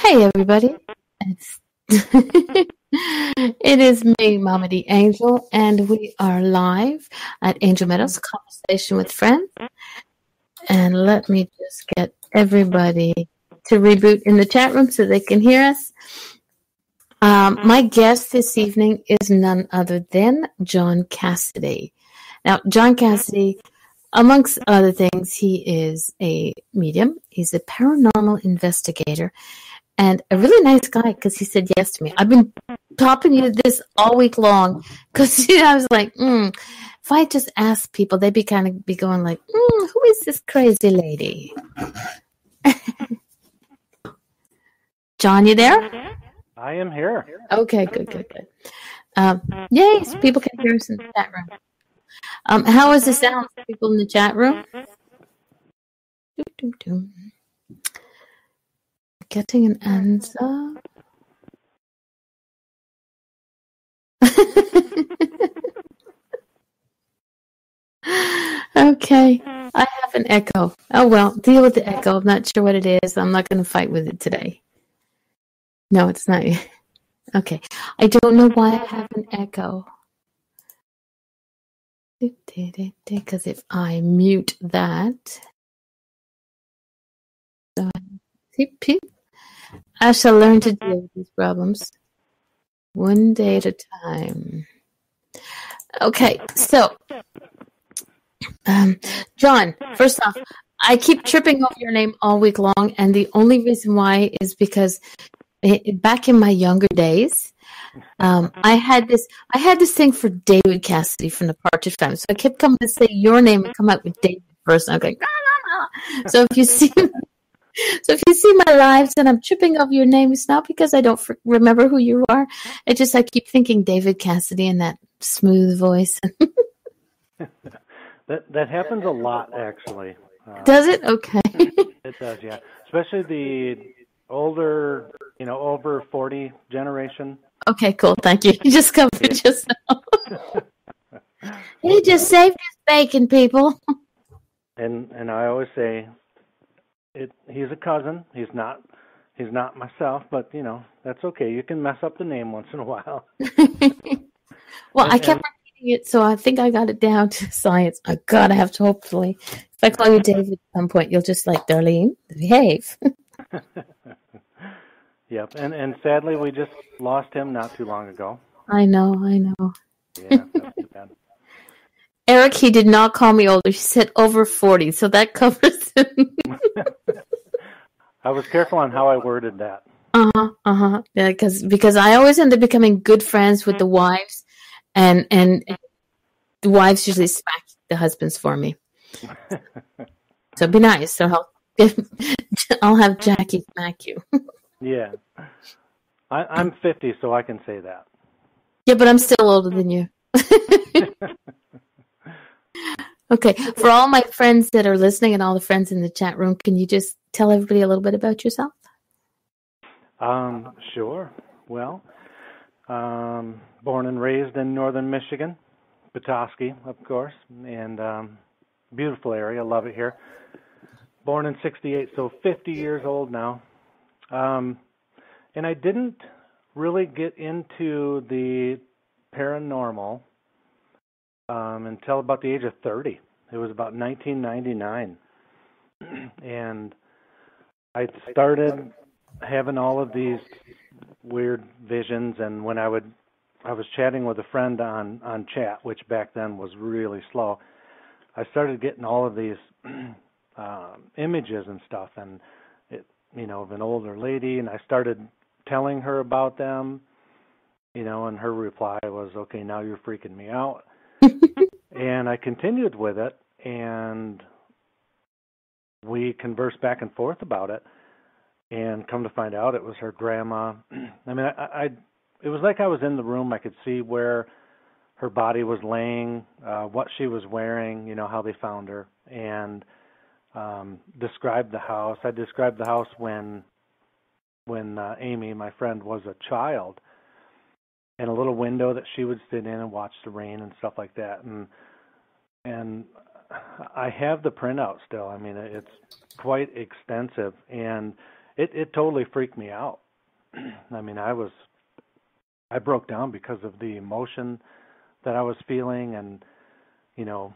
Hey everybody, it's it is me, Mama the Angel, and we are live at Angel Meadows Conversation with Friends. And let me just get everybody to reboot in the chat room so they can hear us. My guest this evening is none other than John Cassidy. Now, John Cassidy, amongst other things, he is a medium. He's a paranormal investigator. And a really nice guy because he said yes to me. I've been talking to you this all week long because I was like, if I just ask people, they'd be kind of going like, who is this crazy lady? John, you there? I am here. Okay, good. Yay, so people can hear us in the chat room. How is the sound for people in the chat room? Getting an answer. Okay, I have an echo. Oh well, deal with the echo. I'm not sure what it is. I'm not going to fight with it today. No, it's not. Okay, I don't know why I have an echo. Because if I mute that, I shall learn to deal with these problems one day at a time. Okay, so, John, first off, I keep tripping over your name all week long, and the only reason why is because back in my younger days, I had this thing for David Cassidy from the Partridge Family, so I kept coming to say your name and come out with David first, and I'm going, nah. So if you see my lives and I'm tripping over your name, it's not because I don't remember who you are. It's just I keep thinking David Cassidy in that smooth voice. That happens a lot, actually. Does it? Okay. It does, yeah. Especially the older, over 40 generation. Okay, cool. Thank you. You just covered yourself. He just saved his bacon, people. And I always say, he's a cousin. He's not myself, but that's okay. You can mess up the name once in a while. Well, I kept repeating it, so I think I got it down to science. Oh God, I have to hopefully. If I call you David at some point, you'll just like, Darlene, behave. Yep, and sadly, we just lost him not too long ago. I know. Yeah, that's too bad. Eric, he did not call me older. He said over 40, so that covers him. I was careful on how I worded that. Yeah, because I always end up becoming good friends with the wives, and the wives usually smack the husbands for me. So be nice. So I'll have Jackie smack you. Yeah. I'm 50, so I can say that. Yeah, but I'm still older than you. Okay, for all my friends that are listening and all the friends in the chat room, can you just tell everybody a little bit about yourself? Sure. Well, born and raised in northern Michigan, Petoskey, of course, and beautiful area. Love it here. Born in '68, so 50 years old now. And I didn't really get into the paranormal until about the age of 30. It was about 1999. And I started having all of these weird visions, and when I was chatting with a friend on chat, which back then was really slow, I started getting all of these images and stuff, and of an older lady, and I started telling her about them, and her reply was, okay, now you're freaking me out. And I continued with it, and we conversed back and forth about it, and come to find out it was her grandma. I mean, it was like I was in the room. I could see where her body was laying, what she was wearing, how they found her, and described the house. I described the house when Amy, my friend, was a child, and a little window that she would sit in and watch the rain and stuff like that. And I have the printout still. I mean, it's quite extensive, and it totally freaked me out. I mean, I broke down because of the emotion that I was feeling, and you know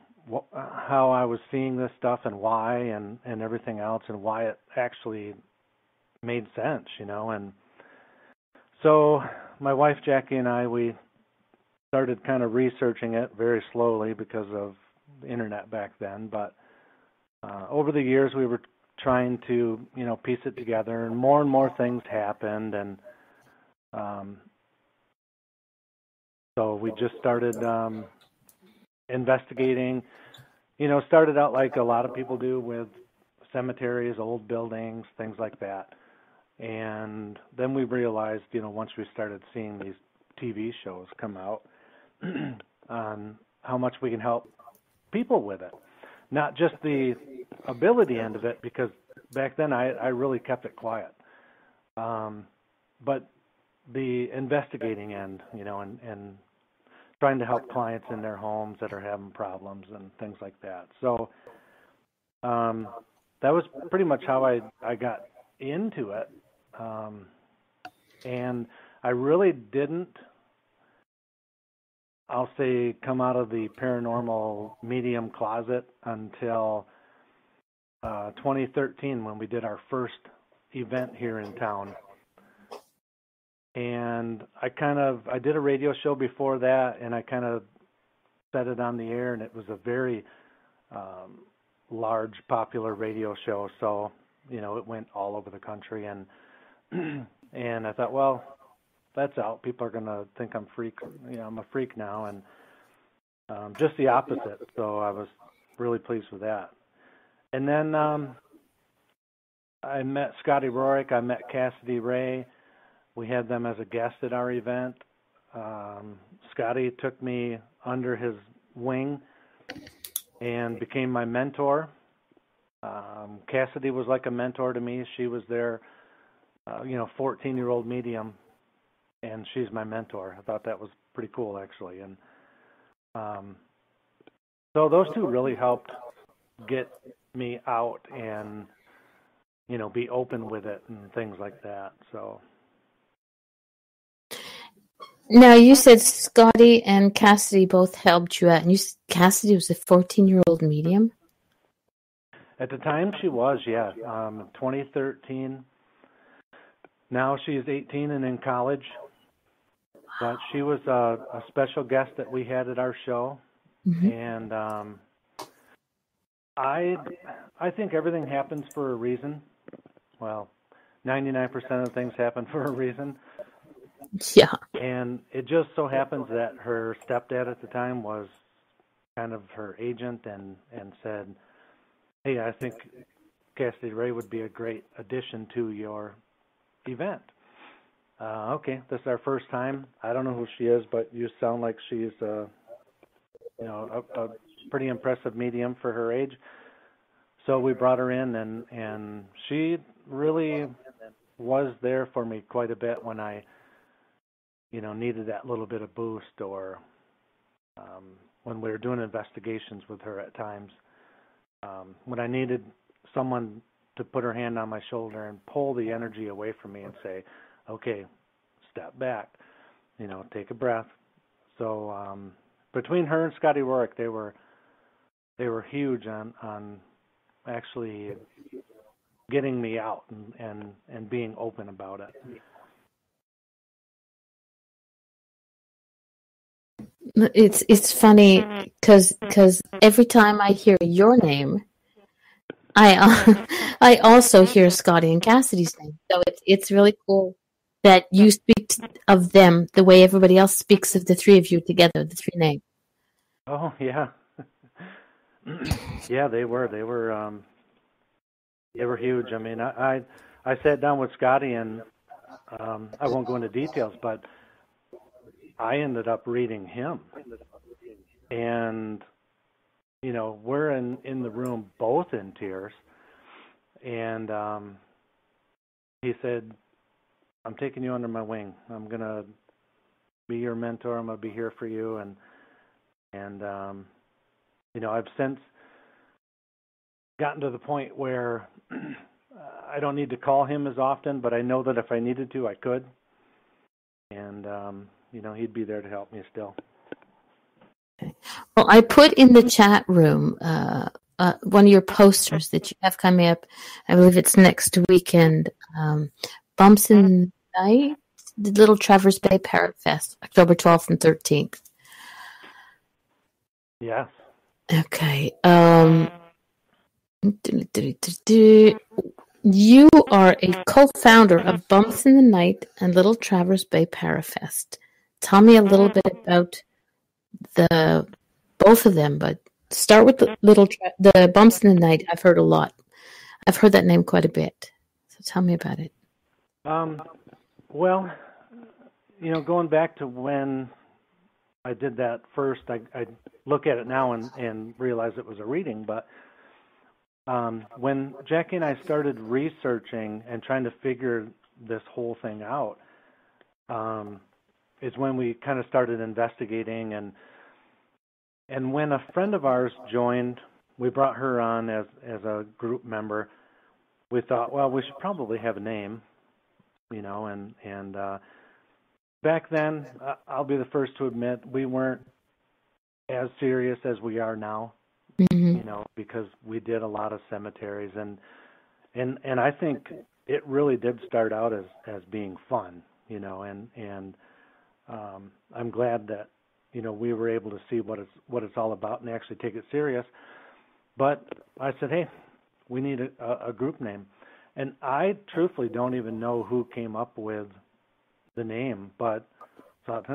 how I was seeing this stuff and why, and everything else, and why it actually made sense, and so my wife Jackie and I, we started kind of researching it very slowly because of the internet back then, but over the years we were trying to piece it together, and more things happened, and so we just started investigating. Started out like a lot of people do, with cemeteries, old buildings, things like that. And then we realized, once we started seeing these TV shows come out, on how much we can help people with it. Not just the ability end of it, because back then I really kept it quiet. But the investigating end, and trying to help clients in their homes that are having problems and things like that. So that was pretty much how I got into it. And I really didn't, I'll say, come out of the paranormal medium closet until 2013, when we did our first event here in town. And I did a radio show before that, and I kind of set it on the air, and it was a very large, popular radio show. So, it went all over the country, and and I thought, well, that's out. People are going to think I'm I'm a freak now, and just the opposite. So I was really pleased with that. And then I met Scotty Rorick. I met Cassidy Ray. We had them as a guest at our event. Scotty took me under his wing and became my mentor. Cassidy was like a mentor to me. She was their 14-year-old medium, and she's my mentor. I thought that was pretty cool, actually. And so those two really helped get me out and, be open with it and things like that. So. Now, you said Scotty and Cassidy both helped you out, and Cassidy was a 14-year-old medium? At the time, she was, yeah. 2013. Now she's 18 and in college. But she was a special guest that we had at our show. Mm-hmm. And I think everything happens for a reason. Well, 99% of things happen for a reason. Yeah. And it just so happens that her stepdad at the time was kind of her agent, and said, hey, I think Cassidy Ray would be a great addition to your event. Okay, this is our first time. I don't know who she is, but you sound like she's a pretty impressive medium for her age. So we brought her in, and she really was there for me quite a bit when I needed that little bit of boost, or when we were doing investigations with her at times. When I needed someone to put her hand on my shoulder and pull the energy away from me and say, okay, step back, take a breath. So between her and Scotty Rorick, they were huge on actually getting me out and being open about it. It's funny because every time I hear your name, I also hear Scotty and Cassidy's name. So it's really cool that you speak of them the way everybody else speaks of the three of you together, the three names. Oh yeah, yeah, they were huge. I mean, I sat down with Scotty, and I won't go into details, but I ended up reading him, and we're in the room both in tears, and he said, I'm taking you under my wing. I'm gonna be your mentor. I'm gonna be here for you, and I've since gotten to the point where I don't need to call him as often, but I know that if I needed to, I could. And, he'd be there to help me still. Well, I put in the chat room one of your posters that you have coming up. I believe it's next weekend. Bumps in the Night, the Little Traverse Bay Parrot Fest, October 12th and 13th. Yes. Okay. You are a co-founder of Bumps in the Night and Little Traverse Bay Parrot Fest. Tell me a little bit about both of them, but start with the Bumps in the Night. I've heard a lot. I've heard that name quite a bit. So tell me about it. Well, going back to when I did that first, I look at it now and realize it was a reading, but when Jackie and I started researching and trying to figure this whole thing out, is when we kind of started investigating, and when a friend of ours joined, we brought her on as a group member. We thought, well, we should probably have a name, and back then, I'll be the first to admit, we weren't as serious as we are now, because we did a lot of cemeteries, and I think it really did start out as being fun, and I'm glad that we were able to see what it's all about and actually take it serious. But I said, hey, we need a group name, and I truthfully don't even know who came up with the name, but thought,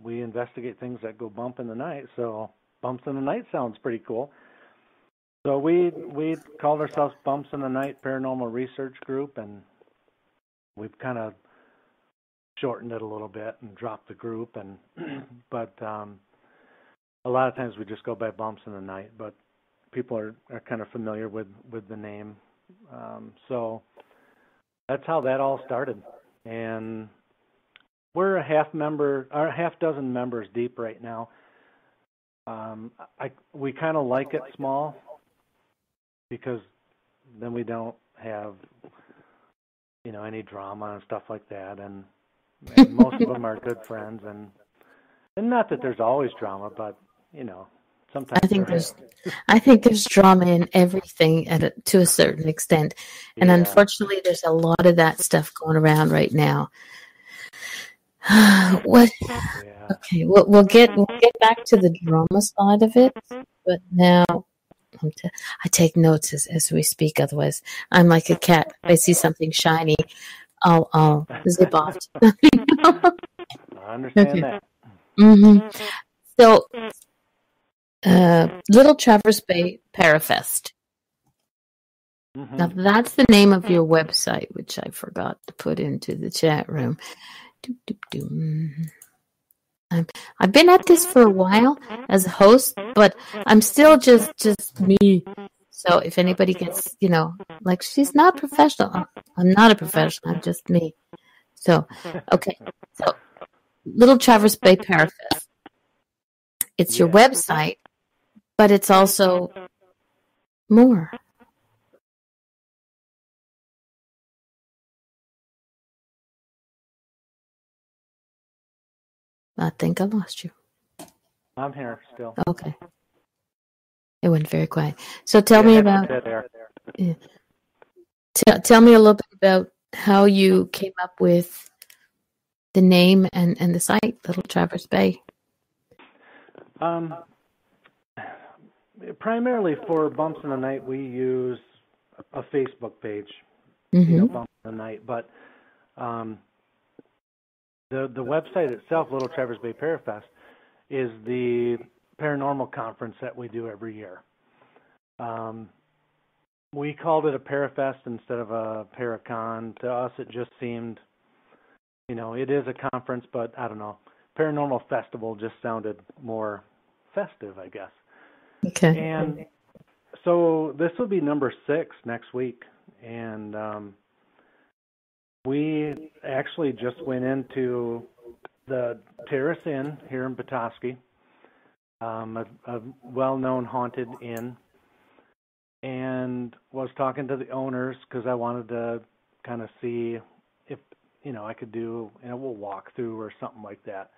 we investigate things that go bump in the night, so Bumps in the Night sounds pretty cool. So we called ourselves Bumps in the Night Paranormal Research Group, and we've kind of shortened it a little bit and dropped the group, but a lot of times we just go by Bumps in the Night, but people are kind of familiar with the name. So that's how that all started, and we're a half dozen members deep right now. We kind of like it small because then we don't have any drama and stuff like that, and most of them are good friends, and not that there's always drama, but sometimes I think there's drama in everything to a certain extent, and unfortunately, there's a lot of that stuff going around right now. What? Yeah. Okay, we'll get back to the drama side of it, but now I take notes as we speak. Otherwise, I'm like a cat. If I see something shiny, I'll zip off. I understand that. Mm-hmm. So, Little Traverse Bay Parafest. Mm-hmm. Now that's the name of your website, which I forgot to put into the chat room. I've been at this for a while as a host, but I'm still just me. So if anybody gets, like she's not professional, I'm not a professional. I'm just me. So, okay. So, Little Traverse Bay Parafest. It's your website, but it's also more. I think I lost you. I'm here still. Okay. It went very quiet. So tell me about. Tell me a little bit about how you came up with the name and the site, Little Traverse Bay. Primarily for Bumps in the Night, we use a Facebook page, Bumps in the Night. But the website itself, Little Traverse Bay Parafest, is the paranormal conference that we do every year. We called it a Parafest instead of a Paracon. To us, it just seemed, it is a conference, but I don't know. Paranormal Festival just sounded more festive, I guess. Okay. And so this will be number 6 next week. And we actually just went into the Terrace Inn here in Petoskey, a well-known haunted inn. and was talking to the owners because I wanted to kind of see if, I could do, a walkthrough or something like that.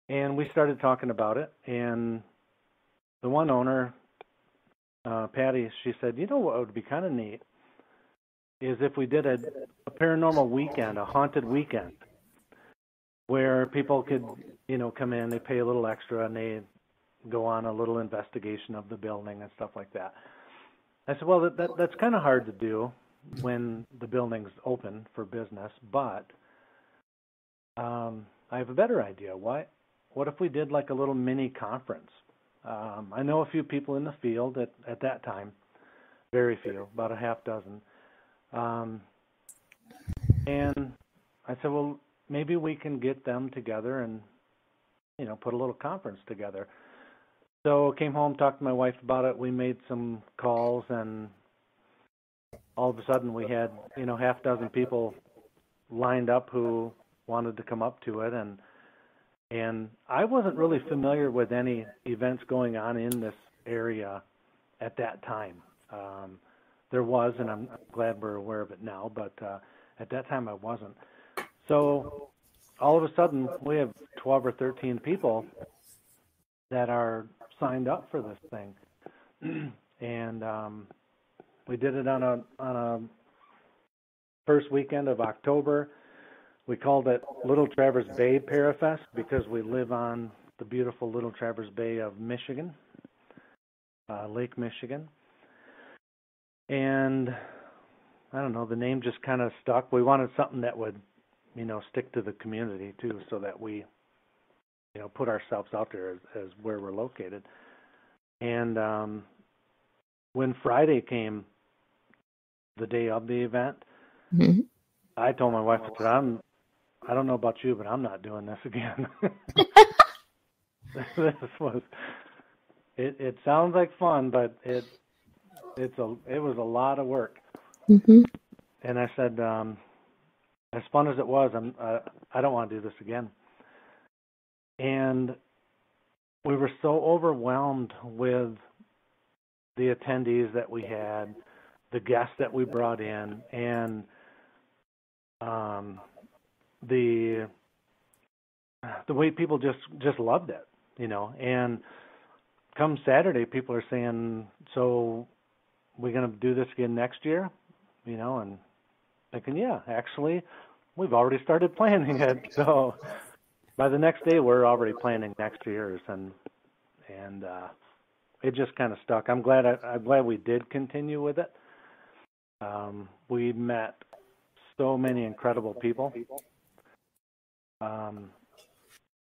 And we started talking about it, and the one owner, Patty, she said, what would be kind of neat is if we did a paranormal weekend, a haunted weekend, where people could, come in, they pay a little extra, and they go on a little investigation of the building and stuff like that. I said, well, that's kind of hard to do when the building's open for business, but I have a better idea. What if we did like a little mini conference? I know a few people in the field at that time, very few, about a half dozen. And I said, well, maybe we can get them together and, put a little conference together. So came home, talked to my wife about it. We made some calls, and all of a sudden we had, half dozen people lined up who wanted to come up to it. And I wasn't really familiar with any events going on in this area at that time. There was, and I'm glad we're aware of it now, but at that time I wasn't. So all of a sudden we have 12 or 13 people that are signed up for this thing. And we did it on a first weekend of October. We called it Little Traverse Bay Parafest because we live on the beautiful Little Traverse Bay of Michigan, Lake Michigan. And I don't know, the name just kind of stuck. We wanted something that would, stick to the community too, so that we, put ourselves out there as where we're located. And when Friday came, the day of the event, mm-hmm. I told my wife, I said, I don't know about you, but I'm not doing this again. It sounds like fun, but it was a lot of work. Mm-hmm. And I said, as fun as it was, I don't want to do this again. And we were so overwhelmed with the attendees that we had, the guests that we brought in, and the way people just loved it, And come Saturday, people are saying, so we're going to do this again next year, and thinking, yeah, actually, we've already started planning it. So by the next day, we're already planning next year's, and it just kind of stuck. I'm glad we did continue with it. We met so many incredible people, and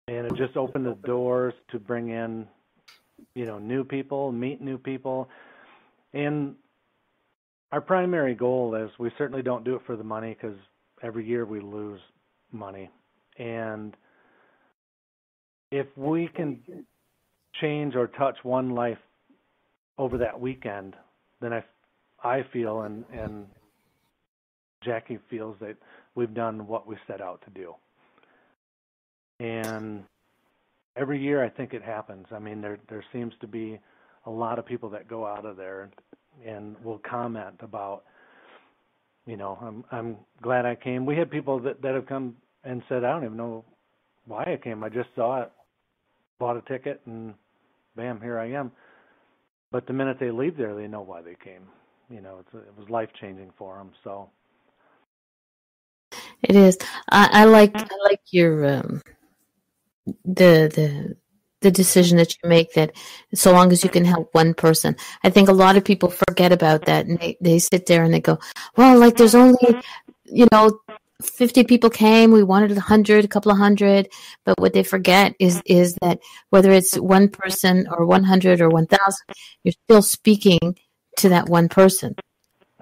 it just opened the doors to bring in, new people, meet new people, and our primary goal is we certainly don't do it for the money because every year we lose money. And if we can change or touch one life over that weekend, then I feel and Jackie feels that we've done what we set out to do. And every year I think it happens. I mean, there seems to be a lot of people that go out of there and will comment about, I'm glad I came. We had people that have come and said, I don't even know why I came. I just saw it, bought a ticket, and bam, here I am. But the minute they leave there, they know why they came. It was life-changing for them. So it is. I like your the decision that you make, that so long as you can help one person. I think a lot of people forget about that, and they sit there and they go, well, like there's only, 50 people came, we wanted 100, a couple of hundred, but what they forget is that whether it's one person or 100 or 1,000, you're still speaking to that one person.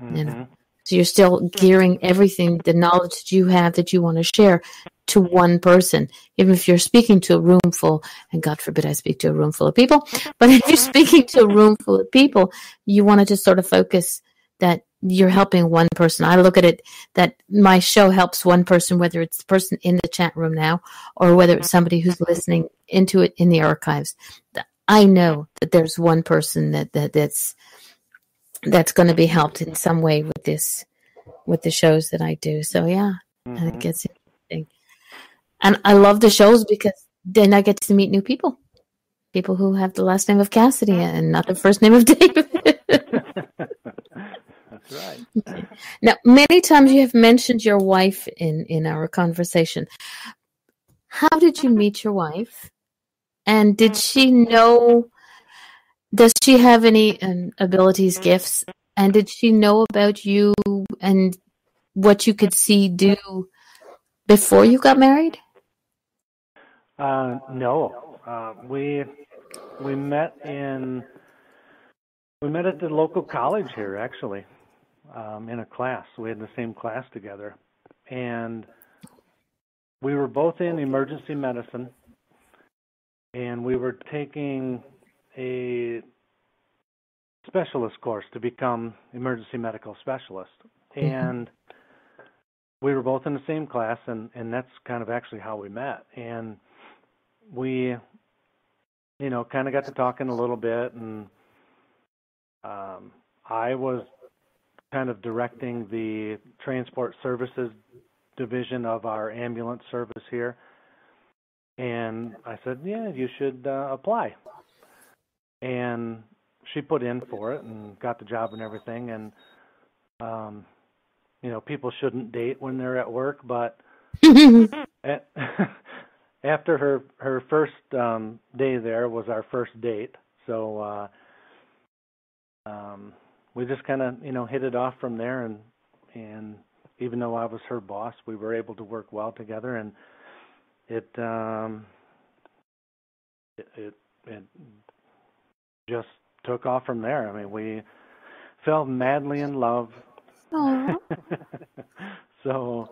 Mm-hmm. So you're still gearing everything, the knowledge that you have that you want to share, to one person. Even if you're speaking to a room full, and God forbid I speak to a room full of people, but if you're speaking to a room full of people, you want to just sort of focus that you're helping one person. I look at it that my show helps one person, whether it's the person in the chat room now or whether it's somebody who's listening into it in the archives. I know that there's one person that's that's going to be helped in some way with the shows that I do. So yeah, I think it's interesting. And I love the shows because then I get to meet new people. People who have the last name of Cassidy and not the first name of David. That's right. Okay. Now, many times you have mentioned your wife in our conversation. How did you meet your wife? And did she know, does she have any abilities, gifts? And did she know about you and what you could see do before you got married? No. We met at the local college here, actually, in a class. We had the same class together, and we were both in emergency medicine, and we were taking a specialist course to become emergency medical specialist. And we were both in the same class, and that's kind of actually how we met. And we, kind of got to talking a little bit, and I was kind of directing the transport services division of our ambulance service here. And I said, yeah, you should apply. And she put in for it and got the job and everything. And, people shouldn't date when they're at work, but after her first day there was our first date. So we just kind of, hit it off from there. And even though I was her boss, we were able to work well together. And it just took off from there. I mean, we fell madly in love. So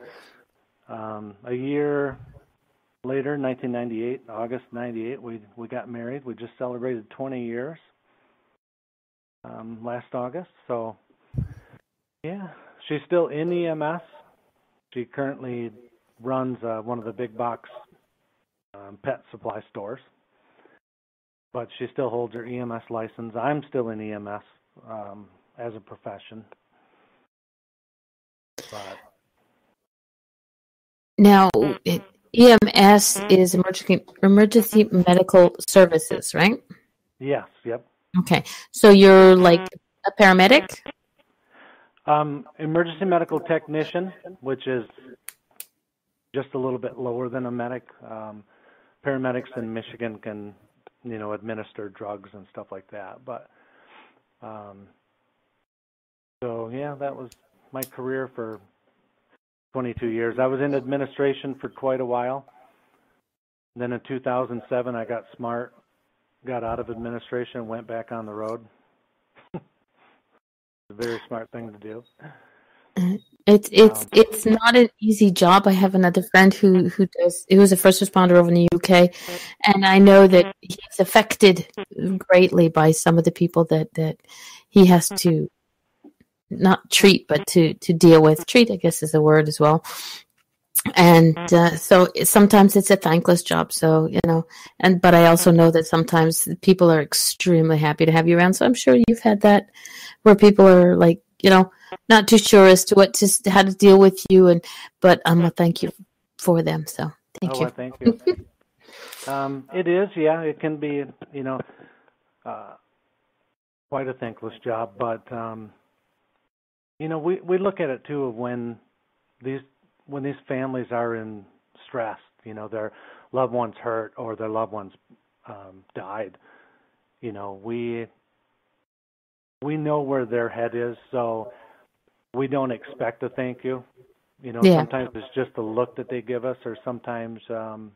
a year later, 1998, August 98, we got married. We just celebrated 20 years last August. So, yeah, she's still in EMS. She currently runs one of the big box pet supply stores, but she still holds her EMS license. I'm still in EMS as a profession. But now, EMS is emergency medical services, right? Yes, yep. Okay, so you're like a paramedic? Emergency medical technician, which is just a little bit lower than a medic. Paramedics in Michigan can, administer drugs and stuff like that. But so yeah, that was my career for 22 years. I was in administration for quite a while. Then in 2007, I got smart, got out of administration, went back on the road. It's a very smart thing to do. It's not an easy job. I have another friend who's a first responder over in the UK, and I know that he's affected greatly by some of the people that he has to not treat, but to deal with. Treat, I guess, is the word as well. And so sometimes it's a thankless job. So but I also know that sometimes people are extremely happy to have you around. So I'm sure you've had that where people are like, not too sure as to how to deal with you, but I'm gonna thank you for them. So thank you. Well, thank you. It is, yeah. It can be, quite a thankless job, but we look at it too of when these families are in stress, their loved ones hurt or their loved ones died. We know where their head is, so we don't expect a thank you. Sometimes it's just the look that they give us, or sometimes, they'll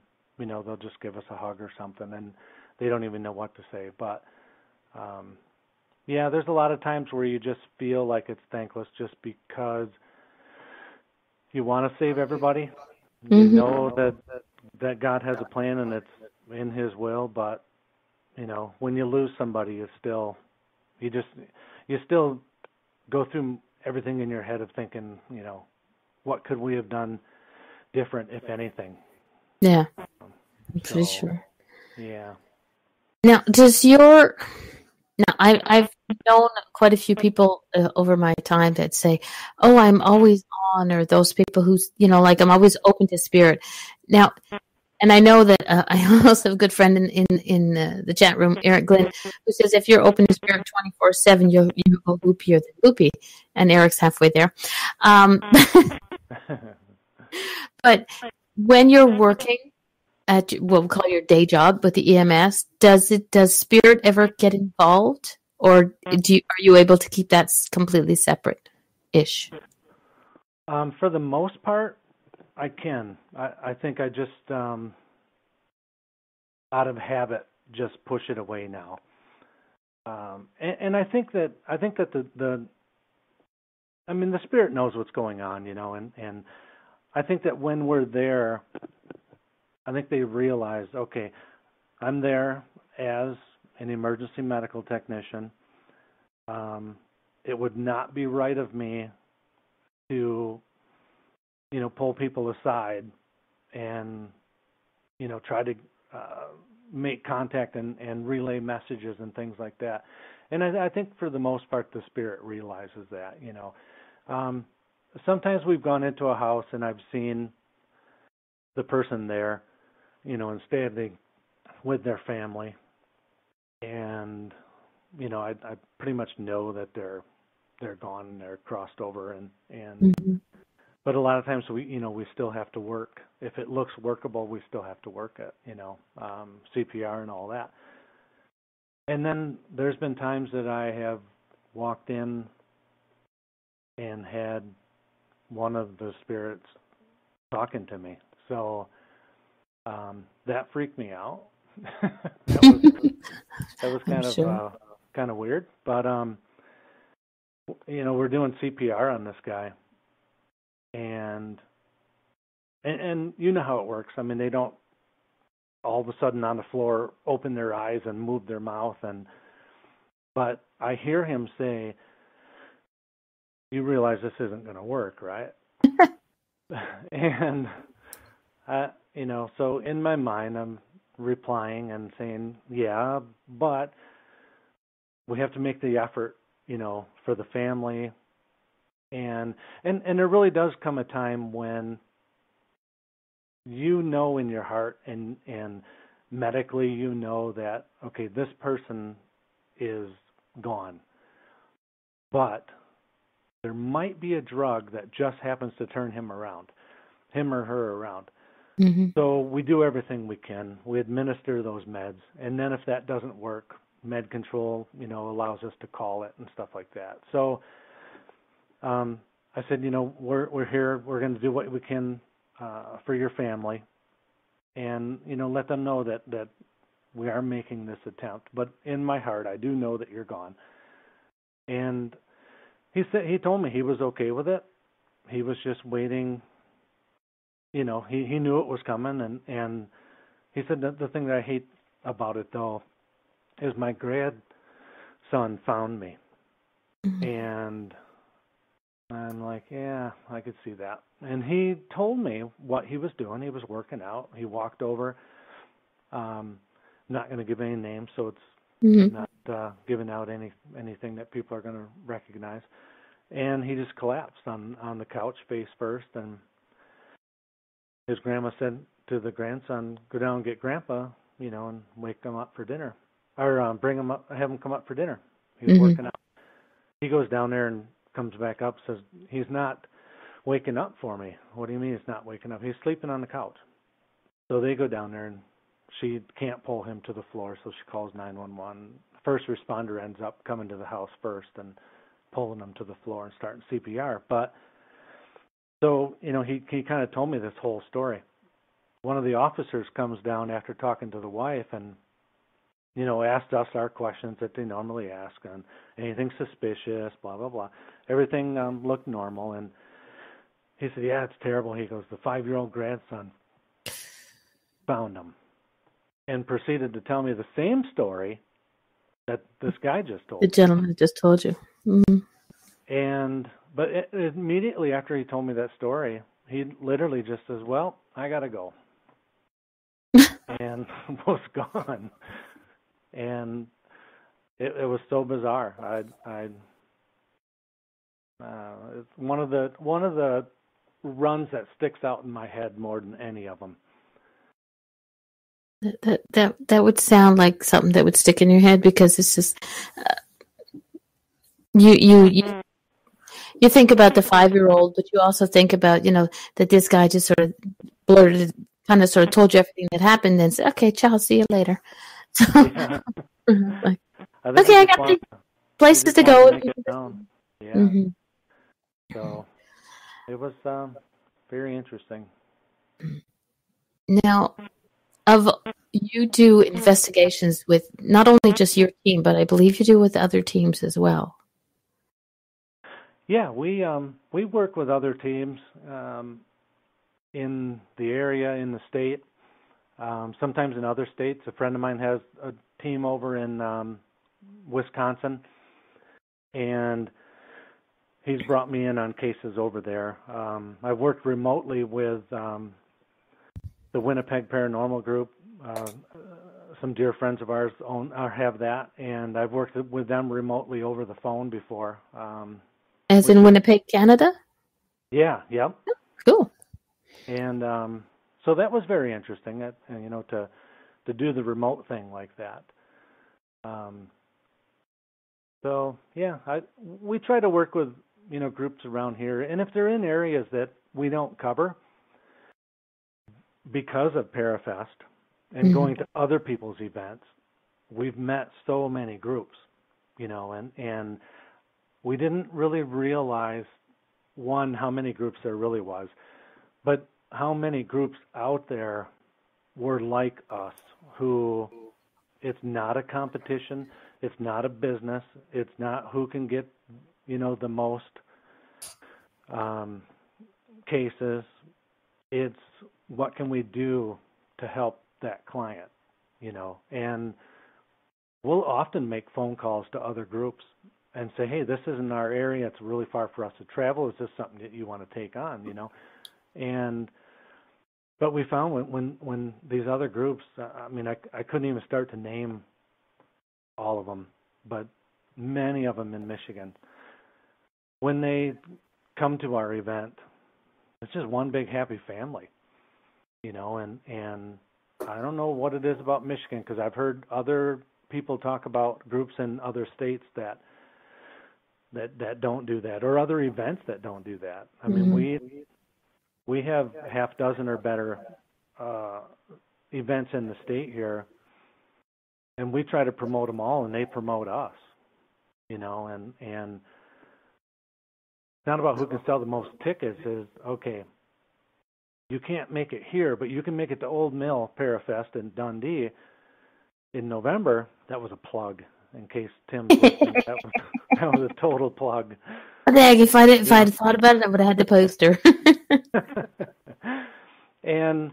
just give us a hug or something, and they don't even know what to say. But, yeah, there's a lot of times where you just feel like it's thankless just because you want to save everybody. Mm-hmm. You know that God has a plan and it's in His will, but, when you lose somebody, you still go through everything in your head of thinking, what could we have done different, if anything? Yeah, I'm pretty sure. Yeah. Now, does your Now, I've known quite a few people over my time that say, "Oh, I'm always on," or those people who, like I'm always open to spirit. Now, and I know that I also have a good friend in the chat room, Eric Glenn, who says if you're open to spirit 24/7, you go loopier than loopy, and Eric's halfway there. But when you're working at what we call your day job with the EMS, does spirit ever get involved, or are you able to keep that completely separate-ish? For the most part, I can. I think I just out of habit just push it away now. And I think that the spirit knows what's going on, and I think that when we're there, I think they realize, okay, I'm there as an emergency medical technician. It would not be right of me to, pull people aside and, try to make contact and relay messages and things like that. And I think for the most part, the spirit realizes that, Sometimes we've gone into a house and I've seen the person there, and standing with their family. And, I pretty much know that they're gone and they're crossed over Mm-hmm. But a lot of times we still have to work. If it looks workable, we still have to work it, CPR and all that. And then there's been times that I have walked in and had one of the spirits talking to me. So that freaked me out. that was kind of weird. But we're doing CPR on this guy. And you know how it works. They don't all of a sudden on the floor open their eyes and move their mouth, but I hear him say, "You realize this isn't going to work, right?" And so in my mind I'm replying and saying, "Yeah, but we have to make the effort, for the family." And there really does come a time when in your heart and medically that, okay, this person is gone. But there might be a drug that just happens to turn him or her around. Mm-hmm. So we do everything we can. We administer those meds. And then if that doesn't work, med control, allows us to call it and stuff like that. So I said, we're here. We're going to do what we can for your family, and let them know that we are making this attempt. But in my heart, I do know that you're gone. And he told me he was okay with it. He was just waiting. He knew it was coming, and he said that the thing that I hate about it though is my grandson found me, Mm-hmm. and I'm like, yeah, I could see that. And he told me what he was doing. He was working out. He walked over. Not going to give any names, so it's Mm-hmm. not giving out anything that people are going to recognize. And he just collapsed on the couch face first. And his grandma said to the grandson, "Go down and get Grandpa, and wake him up for dinner, or bring him up, have him come up for dinner." He was working out. He goes down there and comes back up, says, "He's not waking up for me." "What do you mean he's not waking up?" "He's sleeping on the couch." So they go down there, and she can't pull him to the floor, so she calls 911. First responder ends up coming to the house first and pulling him to the floor and starting CPR. But so, he kind of told me this whole story. One of the officers comes down after talking to the wife and asked us our questions that they normally ask, and anything suspicious, blah, blah, blah. Everything looked normal, and he said, "Yeah, it's terrible." He goes, "The 5-year-old grandson found him," and proceeded to tell me the same story that this guy just told. The gentleman just told you. Mm-hmm. But immediately after he told me that story, he literally just says, "Well, I got to go," and was gone. And it was so bizarre. It's one of the runs that sticks out in my head more than any of them. That would sound like something that would stick in your head, because it's just you think about the 5-year-old, but you also think about, that this guy just sort of blurted, kind of sort of told you everything that happened, and said, "Okay, ciao, see you later." So, Yeah. like, I think okay, I got the places to go. to make it known. Yeah. Mm-hmm. So it was very interesting. Now, you do investigations with not only just your team, but I believe you do with other teams as well. Yeah, we work with other teams in the area, in the state, sometimes in other states. A friend of mine has a team over in Wisconsin, and he's brought me in on cases over there. I've worked remotely with the Winnipeg Paranormal Group. Some dear friends of ours have that, and I've worked with them remotely over the phone before. As in Winnipeg, Canada? Yeah, yep. Cool. And so that was very interesting, to do the remote thing like that. So yeah, we try to work with groups around here, and if they're in areas that we don't cover because of Parafest and going to other people's events, we've met so many groups, and we didn't really realize, one, how many groups there really was, but how many groups out there were like us, who it's not a competition, it's not a business, it's not who can get, the most cases. It's what can we do to help that client, and we'll often make phone calls to other groups and say, hey, this isn't our area, it's really far for us to travel, is this something that you want to take on, but we found when these other groups, I couldn't even start to name all of them, but many of them in Michigan, when they come to our event, it's just one big happy family, and I don't know what it is about Michigan, because I've heard other people talk about groups in other states that don't do that, or other events that don't do that. I mean, we have half dozen or better events in the state here, and we try to promote them all, and they promote us, and it's not about who can sell the most tickets. Is okay, you can't make it here, but you can make it to Old Mill Parafest in Dundee in November. That was a plug, in case Tim's listening. That was a total plug. Dang, if I'd thought about it, I would have had the poster. And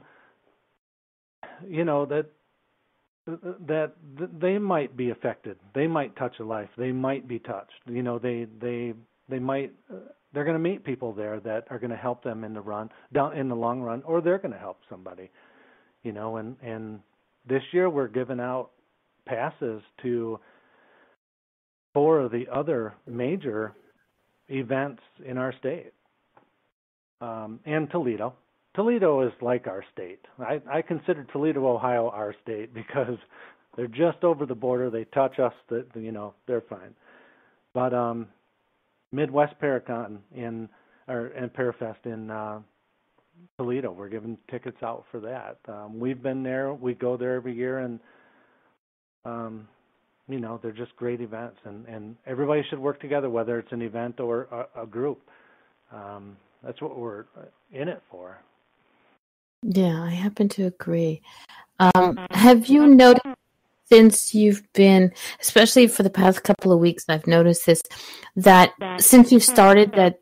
that they might be affected. They might touch a life. They might be touched. They might. They're going to meet people there that are going to help them in the long run, or they're going to help somebody. And this year we're giving out passes to 4 of the other major events in our state, and Toledo. Toledo is like our state. I consider Toledo, Ohio, our state, because they're just over the border. They touch us. They're fine. But Midwest Paracon and Parafest in Toledo, we're giving tickets out for that. We've been there. We go there every year, and they're just great events, and everybody should work together, whether it's an event or a group. That's what we're in it for. Yeah, I happen to agree. Have you noticed, since you've been, especially for the past couple of weeks, I've noticed this, that since you've started, that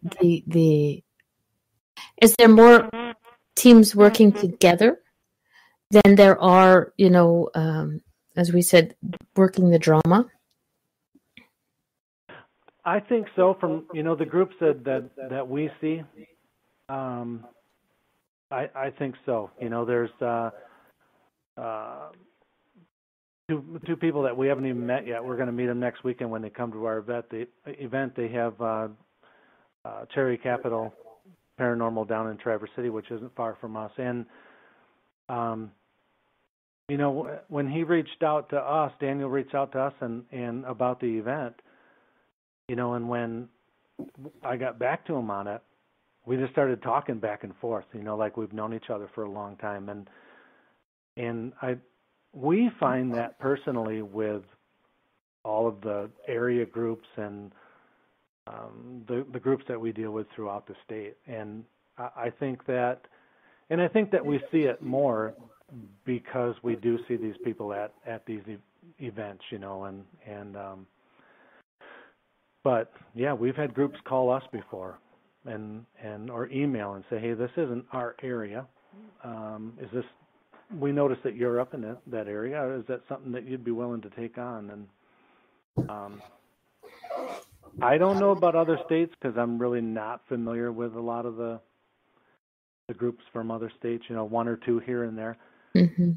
is there more teams working together than there are, as we said, working the drama? I think so. From the groups that we see, I think so. There's two people that we haven't even met yet. We're going to meet them next weekend when they come to our event. They have Cherry Capital Paranormal down in Traverse City, which isn't far from us. And when he reached out to us, Daniel reached out to us and about the event, and when I got back to him on it, we just started talking back and forth, like we've known each other for a long time. And we find that personally with all of the area groups and the groups that we deal with throughout the state. And I think that we see it more because we do see these people at these events, but yeah, we've had groups call us before and or email and say, hey, this isn't our area. Is this? We noticed that you're up in that area. Or is that something that you'd be willing to take on? And I don't know about other states because I'm really not familiar with a lot of the groups from other states. One or two here and there. Mm-hmm.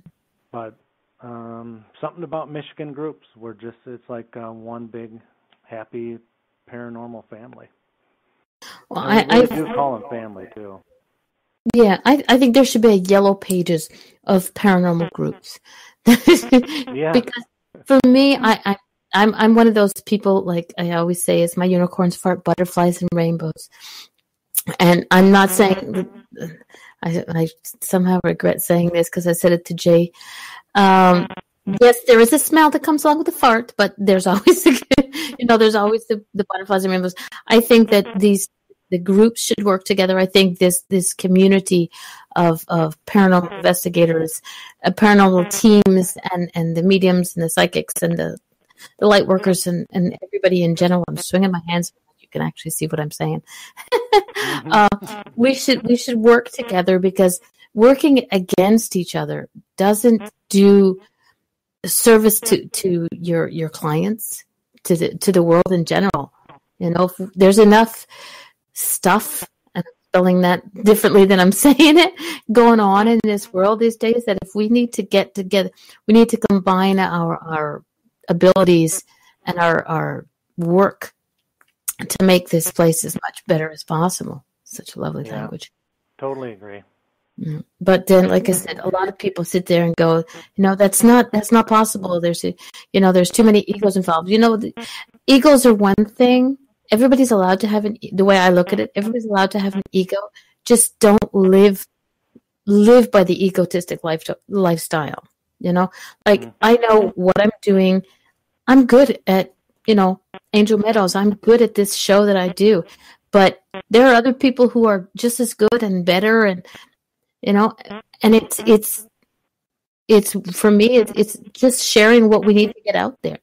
But something about Michigan groups, it's like one big happy paranormal family. Well, I do call them family too. Yeah, I think there should be a yellow pages of paranormal groups. Yeah. Because for me, I'm one of those people, like I always say, it's my unicorns fart butterflies and rainbows. And I'm not saying, I somehow regret saying this because I said it to Jay. Yes, there is a smell that comes along with the fart, but there's always there's always the butterflies and rainbows. I think that the groups should work together. I think this community of paranormal investigators, paranormal teams, and the mediums and the psychics and the light workers and everybody in general. I'm swinging my hands. You can actually see what I'm saying. We should work together because working against each other doesn't do service to your clients, to the world in general. If there's enough stuff, and I'm spelling that differently than I'm saying it, going on in this world these days, that if we need to get together, we need to combine our abilities and our work to make this place as much better as possible. Such a lovely language. Totally agree. But then, like I said, a lot of people sit there and go, that's not possible. There's too many egos involved. The egos are one thing. Everybody's allowed to have the way I look at it, everybody's allowed to have an ego. Just don't live by the egotistic lifestyle. I know what I'm doing. I'm good at, Angel Meadows. I'm good at this show that I do, but there are other people who are just as good and better, and and it's for me, it's just sharing what we need to get out there.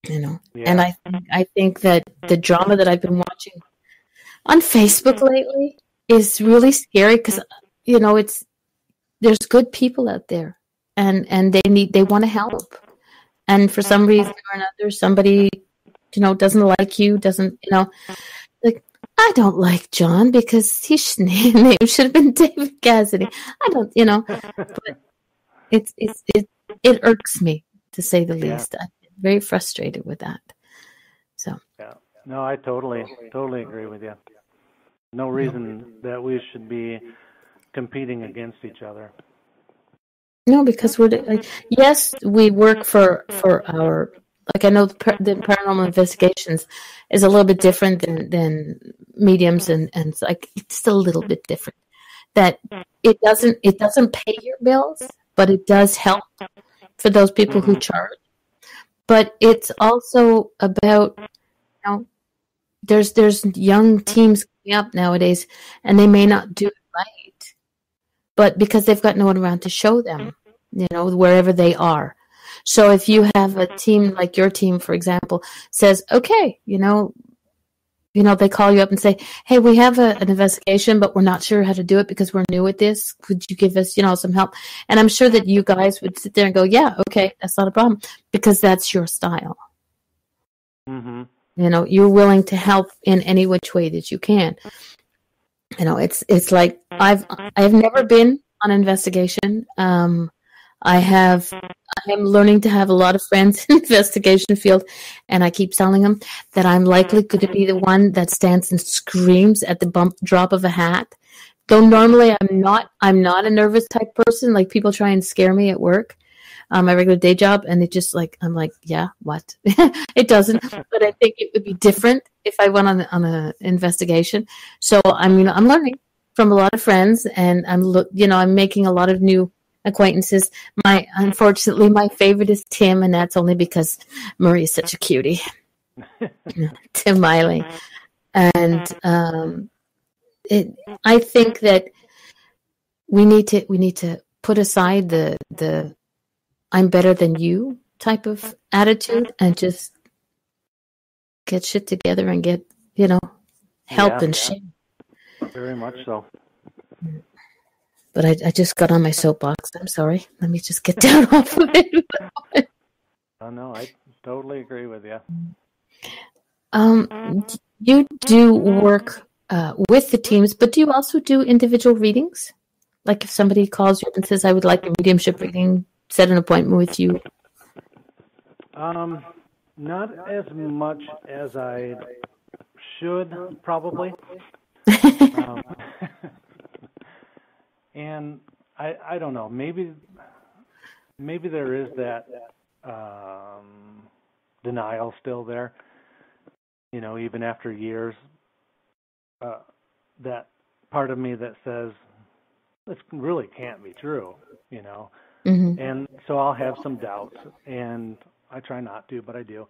And I think that the drama that I've been watching on Facebook lately is really scary because there's good people out there and they want to help, and for some reason or another somebody doesn't like you, doesn't like, I don't like John because his name should have been David Cassidy. I don't but it irks me, to say the least. Very frustrated with that. So yeah, no, I totally agree with you. No reason that we should be competing against each other. No, because yes, we work for our, like, I know the paranormal investigations is a little bit different than mediums and like, it's a little bit different. That it doesn't pay your bills, but it does help for those people who charge. But it's also about, there's young teams coming up nowadays, and they may not do it right, but because they've got no one around to show them, wherever they are. So if you have a team like your team, for example, says, okay, they call you up and say, hey, we have an investigation, but we're not sure how to do it because we're new at this. Could you give us, some help? And I'm sure that you guys would sit there and go, yeah, okay, that's not a problem, because that's your style. Mm-hmm. You're willing to help in any which way that you can. It's like I've never been on an investigation. I have I am learning to have a lot of friends in the investigation field, and I keep telling them that I'm likely going to be the one that stands and screams at the drop of a hat. Though normally I'm not a nervous type person. Like people try and scare me at work, my regular day job, and it just like I'm like, yeah, what? It doesn't, but I think it would be different if I went on an investigation. So I'm learning from a lot of friends, and I'm making a lot of new acquaintances. Unfortunately, my favorite is Tim, and that's only because Marie is such a cutie. Tim Miley, and I think that we need to put aside the I'm better than you type of attitude and just get shit together and get help and shit. Very much so. But I just got on my soapbox. I'm sorry. Let me just get down off of it. Oh no, I totally agree with you. You do work with the teams, but do you also do individual readings? Like if somebody calls you and says, I would like a mediumship reading, set an appointment with you. Not as much as I should, probably. And I don't know, maybe there is that denial still there, even after years, that part of me that says, this really can't be true, Mm-hmm. And so I'll have some doubts, and I try not to, but I do.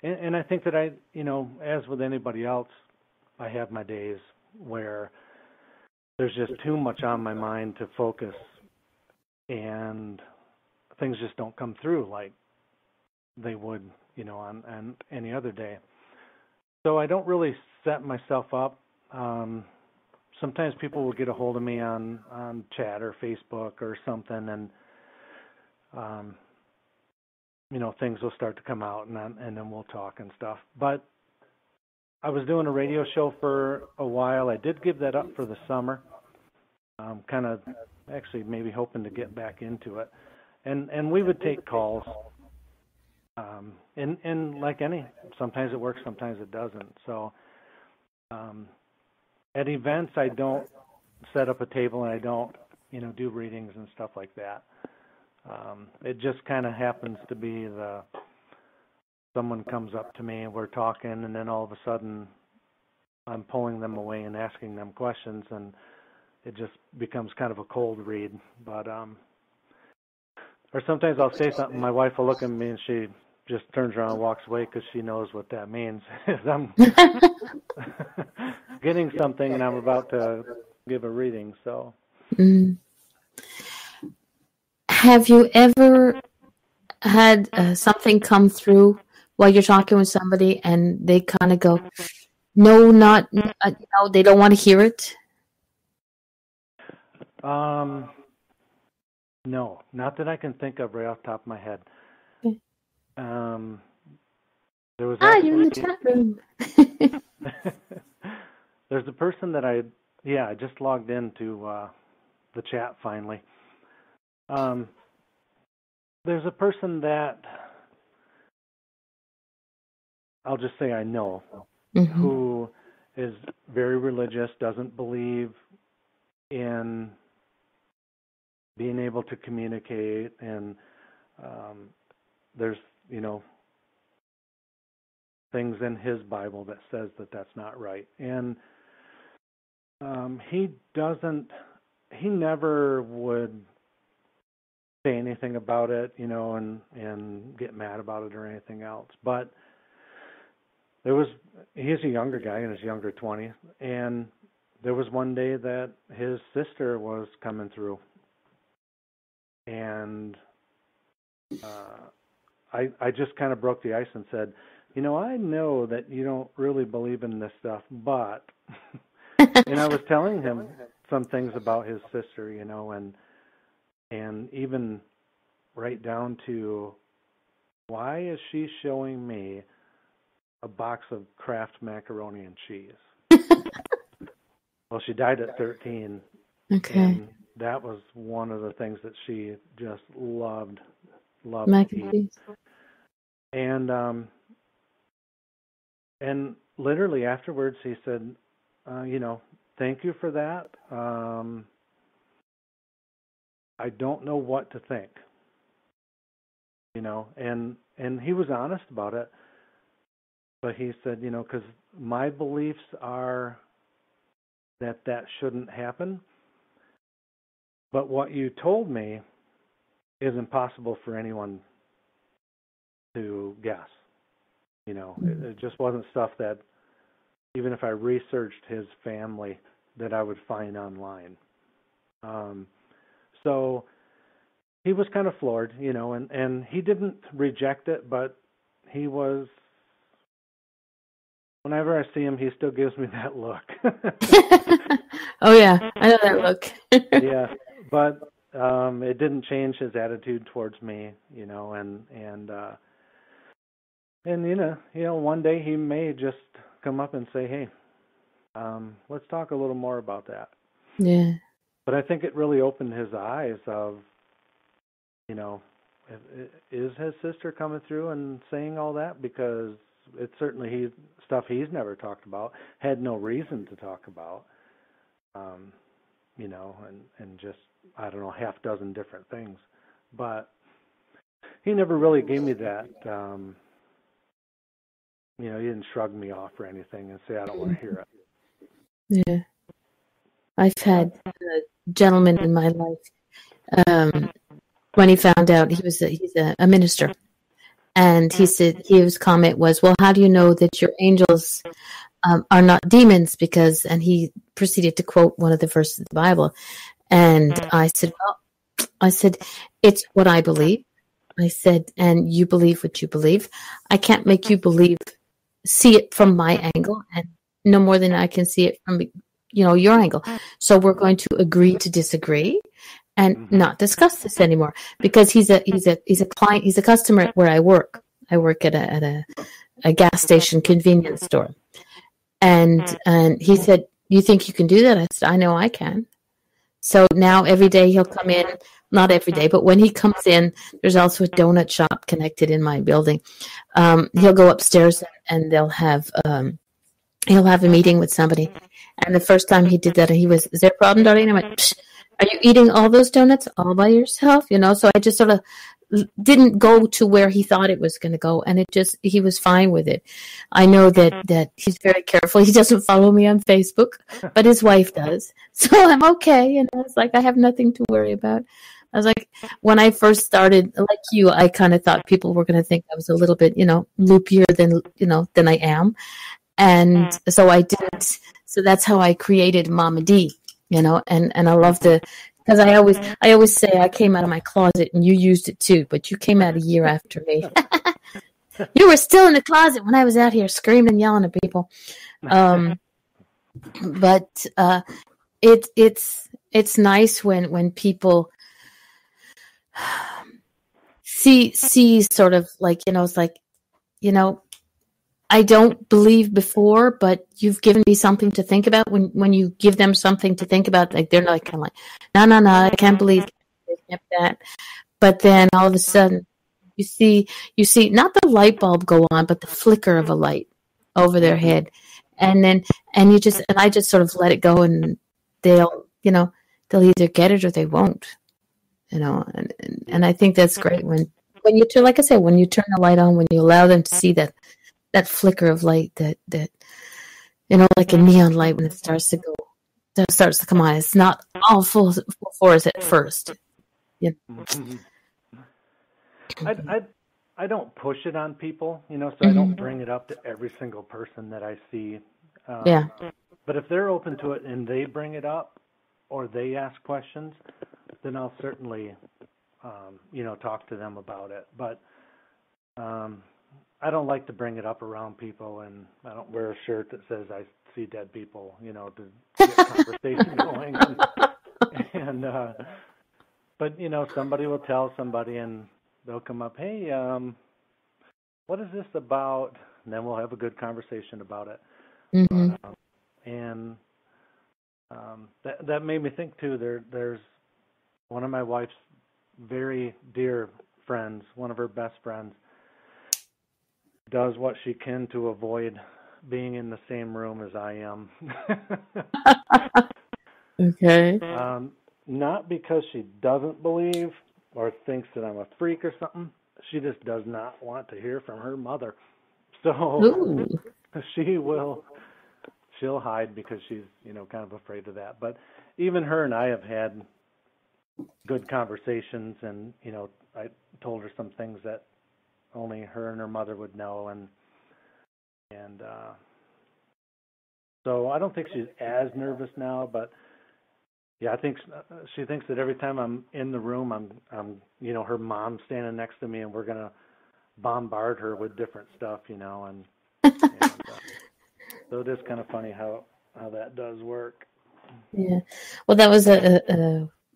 And I think that as with anybody else, I have my days where there's just too much on my mind to focus, and things just don't come through like they would, on any other day. So I don't really set myself up. Sometimes people will get a hold of me on chat or Facebook or something, and things will start to come out, and then we'll talk and stuff. But I was doing a radio show for a while. I did give that up for the summer. Kind of actually maybe hoping to get back into it. And we would take calls. And like sometimes it works, sometimes it doesn't. So at events, I don't set up a table, and I don't, do readings and stuff like that. It just kind of happens to be someone comes up to me and we're talking, and then all of a sudden I'm pulling them away and asking them questions, and it just becomes kind of a cold read. But or sometimes I'll say something, my wife will look at me and she just turns around and walks away because she knows what that means. I'm getting something and I'm about to give a reading. So, Have you ever had something come through while you're talking with somebody and they kind of go, no, not, they don't want to hear it? No, not that I can think of right off the top of my head. Okay. There was you're in the chat room. There's a person that I just logged into the chat finally. There's a person that I'll just say I know, who is very religious, doesn't believe in being able to communicate, and there's things in his Bible that says that that's not right, and he never would say anything about it, and get mad about it or anything else. But he's a younger guy in his younger 20s, and there was one day that his sister was coming through, and I just kind of broke the ice and said, I know that you don't really believe in this stuff, but and I was telling him some things about his sister, and even right down to, why is she showing me a box of Kraft macaroni and cheese? Well, she died at 13. Okay. And that was one of the things that she just loved love Mac to and eat. cheese. And literally afterwards, he said, thank you for that. I don't know what to think, and he was honest about it. But he said, because my beliefs are that shouldn't happen. But what you told me is impossible for anyone to guess. It just wasn't stuff that, even if I researched his family, that I would find online. So he was kind of floored, and he didn't reject it, but he was, whenever I see him, he still gives me that look. Oh yeah, I know that look. Yeah, but it didn't change his attitude towards me, and one day he may just come up and say, "Hey, let's talk a little more about that." Yeah. But I think it really opened his eyes of, is his sister coming through and saying all that? Because it's certainly stuff he's never talked about, had no reason to talk about, and just, I don't know, half dozen different things. But he never really gave me that, he didn't shrug me off or anything and say, I don't want to hear it. Yeah. I've had a gentleman in my life, when he found out he's a minister, and he said, his comment was, well, how do you know that your angels are not demons? And he proceeded to quote one of the verses of the Bible. And I said, it's what I believe. I said, and you believe what you believe. I can't make you see it from my angle, and no more than I can see it from, your angle. So we're going to agree to disagree and not discuss this anymore, because he's a client, he's a customer where I work. I work at a gas station convenience store. And he said, you think you can do that? I said, I know I can. So now every day he'll come in, not every day, but when he comes in, there's also a donut shop connected in my building. He'll go upstairs and he'll have a meeting with somebody. And the first time he did that, he was, is there a problem, Darlene? I went, psh, are you eating all those donuts all by yourself? So I just sort of didn't go to where he thought it was going to go. And he was fine with it. I know that he's very careful. He doesn't follow me on Facebook, but his wife does. So I'm okay. It's like, I have nothing to worry about. I was like, when I first started, like you, I kind of thought people were going to think I was a little bit, loopier than I am. And so I didn't. So that's how I created Mama D, and I love because I always say I came out of my closet and you used it too, but you came out a year after me. You were still in the closet when I was out here screaming and yelling at people. But it's nice when people see sort of like, it's like, I don't believe before, but you've given me something to think about. When you give them something to think about, like they're like kind of like, no, I can't believe that. But then all of a sudden, you see not the light bulb go on, but the flicker of a light over their head, and I just sort of let it go, and they'll either get it or they won't, and I think that's great when you turn, like I said, when you turn the light on, when you allow them to see that flicker of light, that like a neon light when it starts to come on. It's not all full force at first. I don't push it on people, so I don't bring it up to every single person that I see. But if they're open to it and they bring it up or they ask questions, then I'll certainly, talk to them about it. But I don't like to bring it up around people, and I don't wear a shirt that says I see dead people, to get conversation going. But somebody will tell somebody, and they'll come up, hey, what is this about? And then we'll have a good conversation about it. That made me think too. There's one of my wife's very dear friends, one of her best friends, does what she can to avoid being in the same room as I am. Okay. Not because she doesn't believe or thinks that I'm a freak or something. She just does not want to hear from her mother. So Ooh. she'll hide because she's, kind of afraid of that. But even her and I have had good conversations, and, I told her some things that only her and her mother would know, and so I don't think she's as nervous now, but yeah, I think she thinks that every time I'm in the room, I'm her mom's standing next to me, and we're gonna bombard her with different stuff, and so it is kind of funny how that does work. Yeah. Well, that was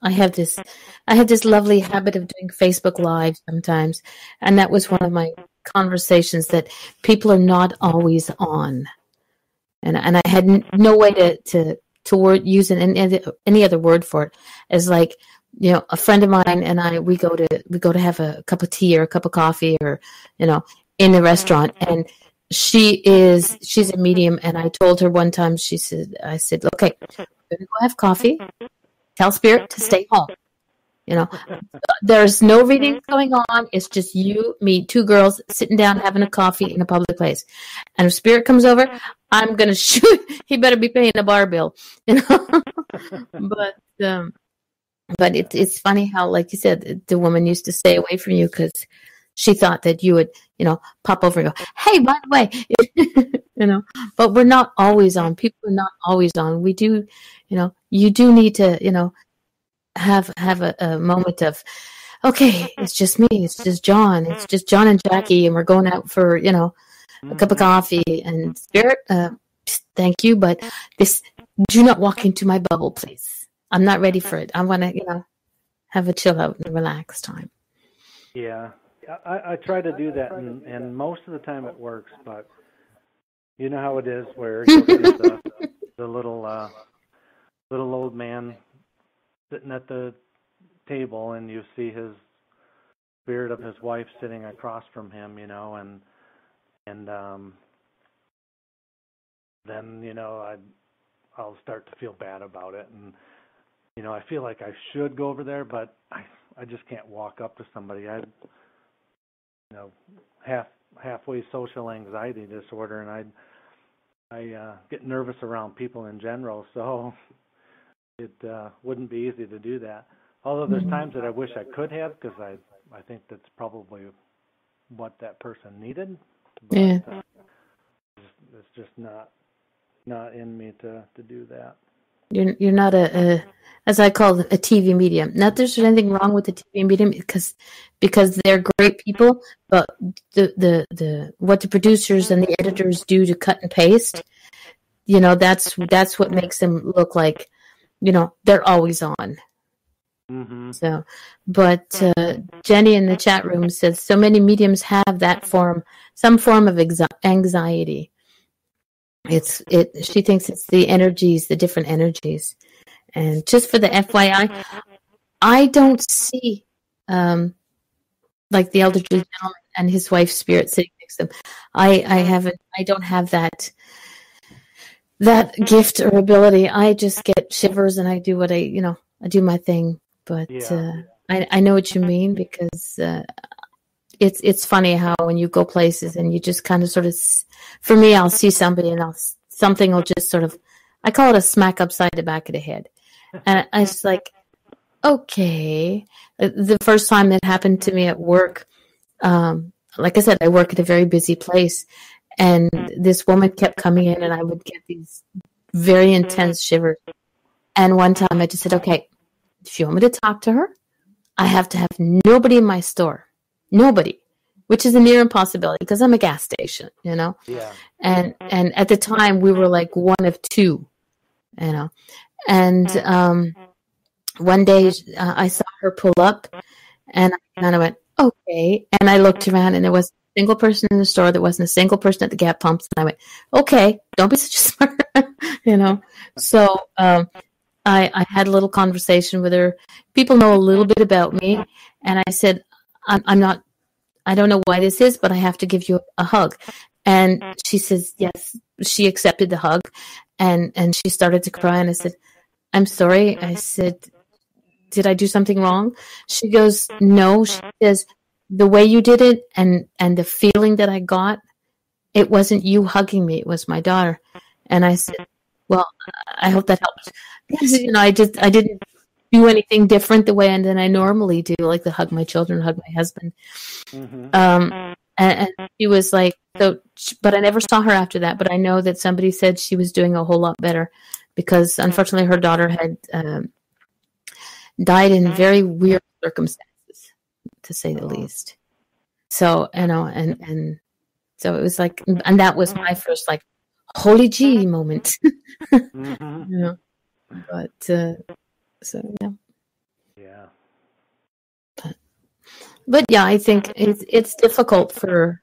I have this lovely habit of doing Facebook Live sometimes, and that was one of my conversations that people are not always on, and I had no way to use any other word for it. As like, a friend of mine and I, we go to have a cup of tea or a cup of coffee, or in the restaurant, and she's a medium, and I told her one time, I said, okay, we're gonna go have coffee. Tell Spirit to stay home. There's no reading going on. It's just you, me, two girls sitting down having a coffee in a public place. And if Spirit comes over, I'm gonna shoot. He better be paying a bar bill. But it's funny how, like you said, the woman used to stay away from you because she thought that you would, pop over and go, hey, by the way, but we're not always on. People are not always on. We do, you do need to, have a moment of, okay, it's just me. It's just John. It's just John and Jackie, and we're going out for, a cup of coffee. And Spirit, thank you, but do not walk into my bubble, please. I'm not ready for it. I want to, have a chill out and relax time. Yeah. I try to do that, and most of the time it works, but you know how it is where you'll see the little old man sitting at the table, and you see his spirit of his wife sitting across from him, and then I'll start to feel bad about it, and I feel like I should go over there, but I just can't walk up to somebody. Halfway social anxiety disorder, and I get nervous around people in general, so it wouldn't be easy to do that. Although there's times that I wish I could have, because I think that's probably what that person needed. But it's just not in me to do that. You're not as I call it, a TV medium. Not that there's anything wrong with the TV medium, because they're great people, but the what the producers and the editors do to cut and paste, that's what makes them look like, they're always on. Mm-hmm. So, but Jenny in the chat room says so many mediums have some form of anxiety. She thinks it's the energies, the different energies. And just for the FYI, I don't see like the elderly gentleman and his wife Spirit sitting next to them. I don't have that gift or ability. I just get shivers, and I do what I do my thing. But I know what you mean, because it's funny how when you go places and you just kind of sort of, for me, I'll see somebody and something will just sort of, I call it a smack upside the back of the head. And I was like, okay. The first time that happened to me at work, like I said, I work at a very busy place, and this woman kept coming in, and I would get these very intense shivers. And one time I just said, okay, if you want me to talk to her, I have to have nobody in my store. Nobody, which is a near impossibility because I'm a gas station, Yeah. And at the time we were like one of two, And one day I saw her pull up, and I kind of went, okay. And I looked around, and there was a single person in the store. There wasn't a single person at the Gap pumps. And I went, okay, don't be such a smart, So I had a little conversation with her. People know a little bit about me. And I said, I'm not, I don't know why this is, but I have to give you a hug. And she says, yes, she accepted the hug, and she started to cry. And I said, I'm sorry. I said, did I do something wrong? She goes, no. She says, the way you did it and the feeling that I got, it wasn't you hugging me. It was my daughter. And I said, well, I hope that helps. Because, I didn't do anything different the way than I normally do, like to hug my children, hug my husband. Mm-hmm. And she was like, so, but I never saw her after that. But I know that somebody said she was doing a whole lot better because unfortunately her daughter had died in very weird circumstances, to say the least. So, and so it was like, and that was my first like, holy gee moment. Mm-hmm. But, so yeah. Yeah. But yeah, I think it's difficult for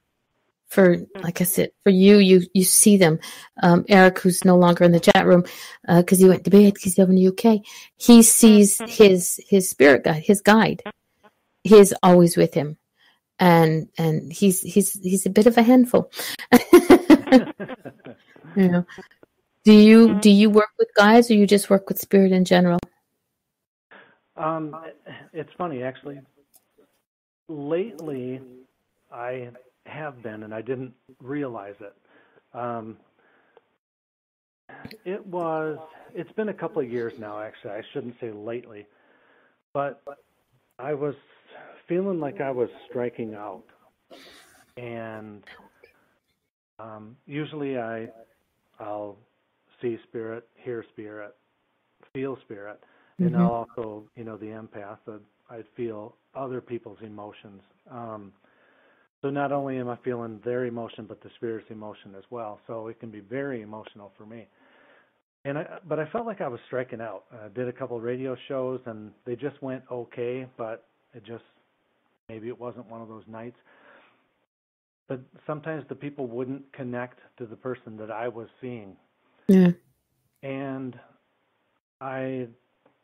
like I said, for you see them. Eric, who's no longer in the chat room, because he went to bed because he's over in the UK. He sees his spirit guide, his guide. He's always with him, and he's a bit of a handful. Do you work with guides, or you just work with spirit in general? It's funny, actually. Lately, I have been, and I didn't realize it. It's been a couple of years now, actually. I shouldn't say lately, but I was feeling like I was striking out. And usually I'll see spirit, hear spirit, feel spirit, and I'll also, the empath, I feel other people's emotions. So not only am I feeling their emotion, but the spirit's emotion as well. So it can be very emotional for me. But I felt like I was striking out. I did a couple of radio shows, and they just went okay, but maybe it wasn't one of those nights. But sometimes the people wouldn't connect to the person that I was seeing. Yeah. And I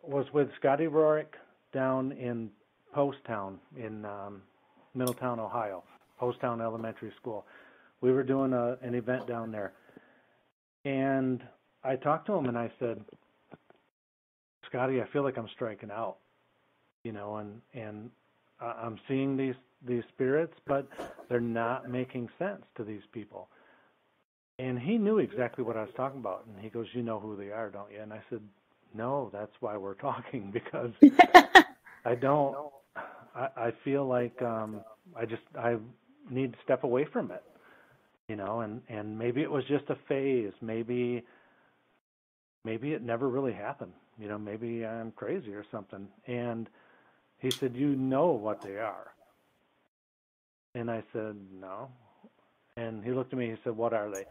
was with Scotty Rorick down in Posttown in Middletown, Ohio, Posttown Elementary School. We were doing an event down there. And I talked to him and I said, Scotty, I feel like I'm striking out, and I'm seeing these spirits, but they're not making sense to these people. And he knew exactly what I was talking about. And he goes, you know who they are, don't you? And I said, no, that's why we're talking, because I don't. I feel like I need to step away from it, and maybe it was just a phase. Maybe it never really happened. Maybe I'm crazy or something. And he said, you know what they are. And I said, no. And he looked at me and he said, what are they?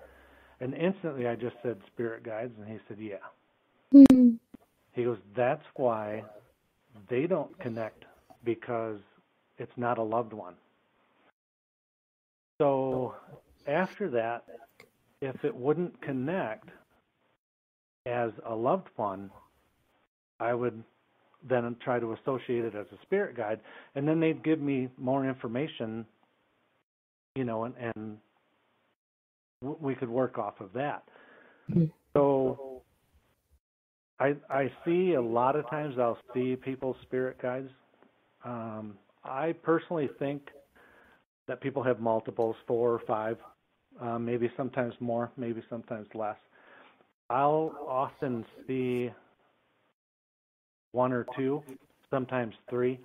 And instantly I just said, spirit guides. And he said, yeah. Mm-hmm. He goes, that's why they don't connect, because it's not a loved one. So after that, if it wouldn't connect as a loved one, I would then try to associate it as a spirit guide, and then they'd give me more information, and we could work off of that. Mm-hmm. So I see a lot of times I'll see people's spirit guides. I personally think that people have multiples, 4 or 5, maybe sometimes more, maybe sometimes less. I'll often see 1 or 2, sometimes 3,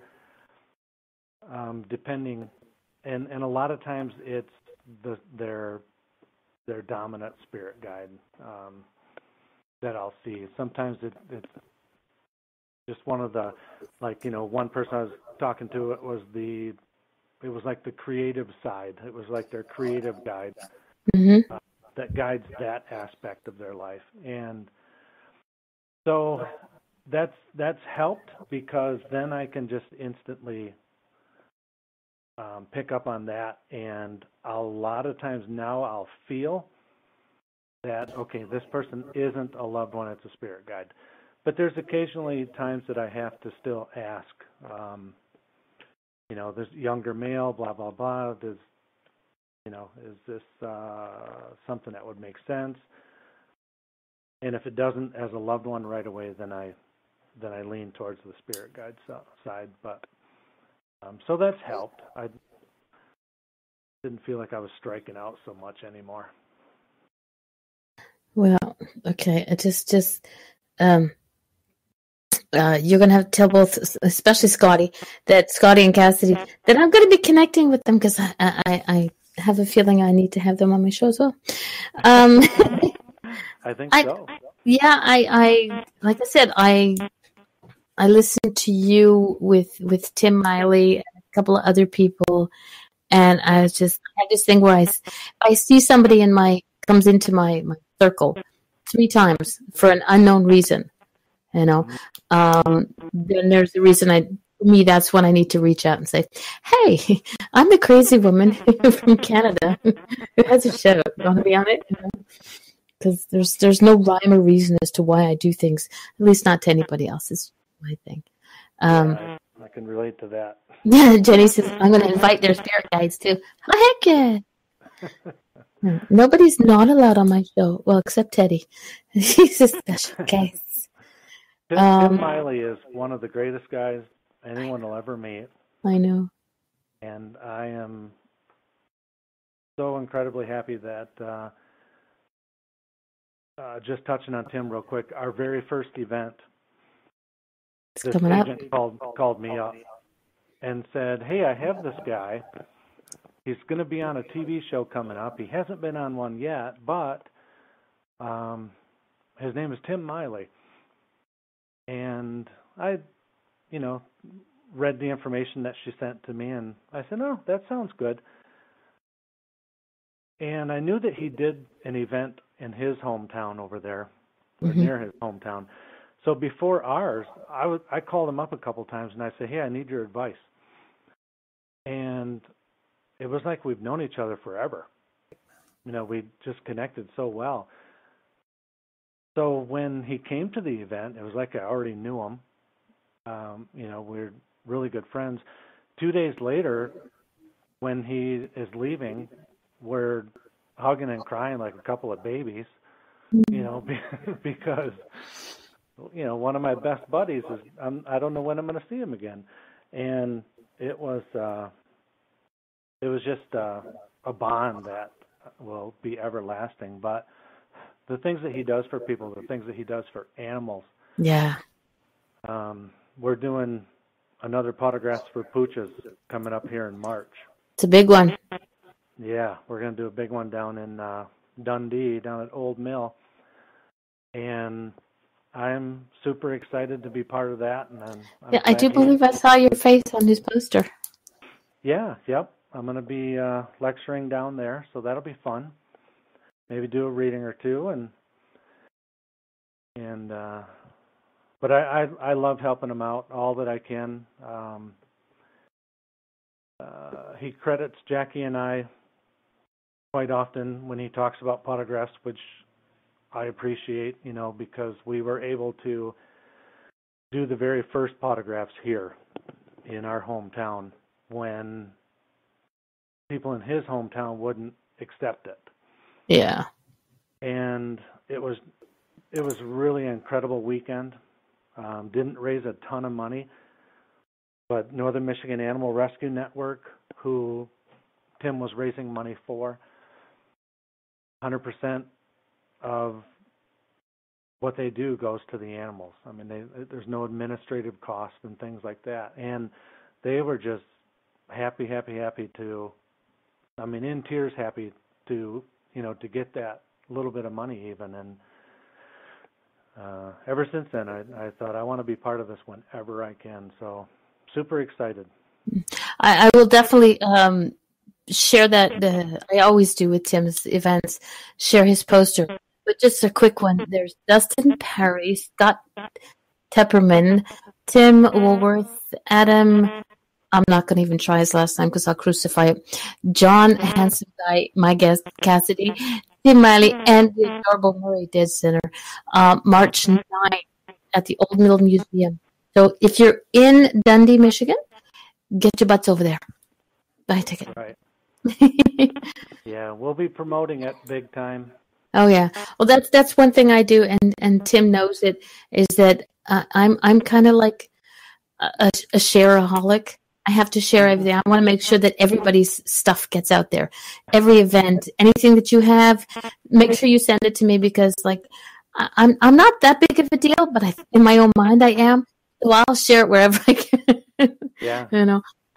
depending, and a lot of times it's their dominant spirit guide that I'll see. Sometimes it's just one of the, one person I was talking to, it was like the creative side. It was like their creative guide that guides that aspect of their life. And so that's helped, because then I can just instantly pick up on that. And a lot of times now I'll feel that, okay, this person isn't a loved one, it's a spirit guide. But there's occasionally times that I have to still ask, this younger male, blah, blah, blah. Is this something that would make sense? And if it doesn't, as a loved one right away, then I lean towards the spirit guide side. But so that's helped. I didn't feel like I was striking out so much anymore. Well, okay. It just you're gonna have to tell both, especially Scotty and Cassidy, that I'm gonna be connecting with them because I have a feeling I need to have them on my show as well. I think so. Yeah, I like I said, I listened to you with Tim Miley and a couple of other people, and I had this thing where I see somebody comes into my circle 3 times for an unknown reason, then there's the reason that's when I need to reach out and say, hey, I'm the crazy woman from Canada who has a show. You want to be on it? Because there's no rhyme or reason as to why I do things, at least not to anybody else. It's my thing. I can relate to that. Yeah, Jenny says, I'm going to invite their spirit guides too. Oh, heck yeah. Nobody's not allowed on my show. Well, except Teddy. He's a special case. Tim Miley is one of the greatest guys anyone will ever meet. I know. And I am so incredibly happy that, just touching on Tim real quick, our very first event, this agent called me up and said, hey, I have this guy. He's going to be on a TV show coming up. He hasn't been on one yet, but his name is Tim Miley. And I, read the information that she sent to me, and I said, oh, that sounds good. And I knew that he did an event in his hometown over there, or near his hometown. So before ours, I called him up a couple times, and I said, hey, I need your advice. And it was like we've known each other forever. We just connected so well. So when he came to the event, it was like I already knew him. We're really good friends. 2 days later, when he is leaving, we're hugging and crying like a couple of babies, because, one of my best buddies is, I don't know when I'm going to see him again. And it was just a bond that will be everlasting. But the things that he does for people, the things that he does for animals. Yeah. We're doing another Potographs for Pooches coming up here in March. It's a big one. Yeah, we're going to do a big one down in Dundee, down at Old Mill. And I'm super excited to be part of that. And I do believe I saw your face on his poster. Yeah, yep. I'm going to be lecturing down there, so that'll be fun. Maybe do a reading or two, but I love helping him out all that I can. He credits Jackie and I quite often when he talks about Potographs, which I appreciate, because we were able to do the very first Potographs here in our hometown when people in his hometown wouldn't accept it. Yeah. And it was really an incredible weekend. Didn't raise a ton of money, but Northern Michigan Animal Rescue Network, who Tim was raising money for, 100% of what they do goes to the animals. I mean, there's no administrative costs and things like that. And they were just happy to, in tears happy to, to get that little bit of money even. And ever since then, I thought I want to be part of this whenever I can. So super excited. I will definitely share that. I always do with Tim's events, share his poster. But just a quick one. There's Dustin Perry, Scott Tepperman, Tim Woolworth, Adam. I'm not going to even try his last name because I'll crucify it. John, handsome guy, my guest, Cassidy, Tim Miley, and the adorable Murray Dead Center. March 9th at the Old Mill Museum. So if you're in Dundee, Michigan, get your butts over there. Buy a ticket. Right. Yeah, we'll be promoting it big time. Oh yeah. Well, that's one thing I do, and Tim knows it. Is that I'm kind of like a shareaholic. I have to share everything. I want to make sure that everybody's stuff gets out there. Every event, anything that you have, make sure you send it to me because, like, I'm not that big of a deal, but in my own mind I am. So I'll share it wherever I can. Yeah.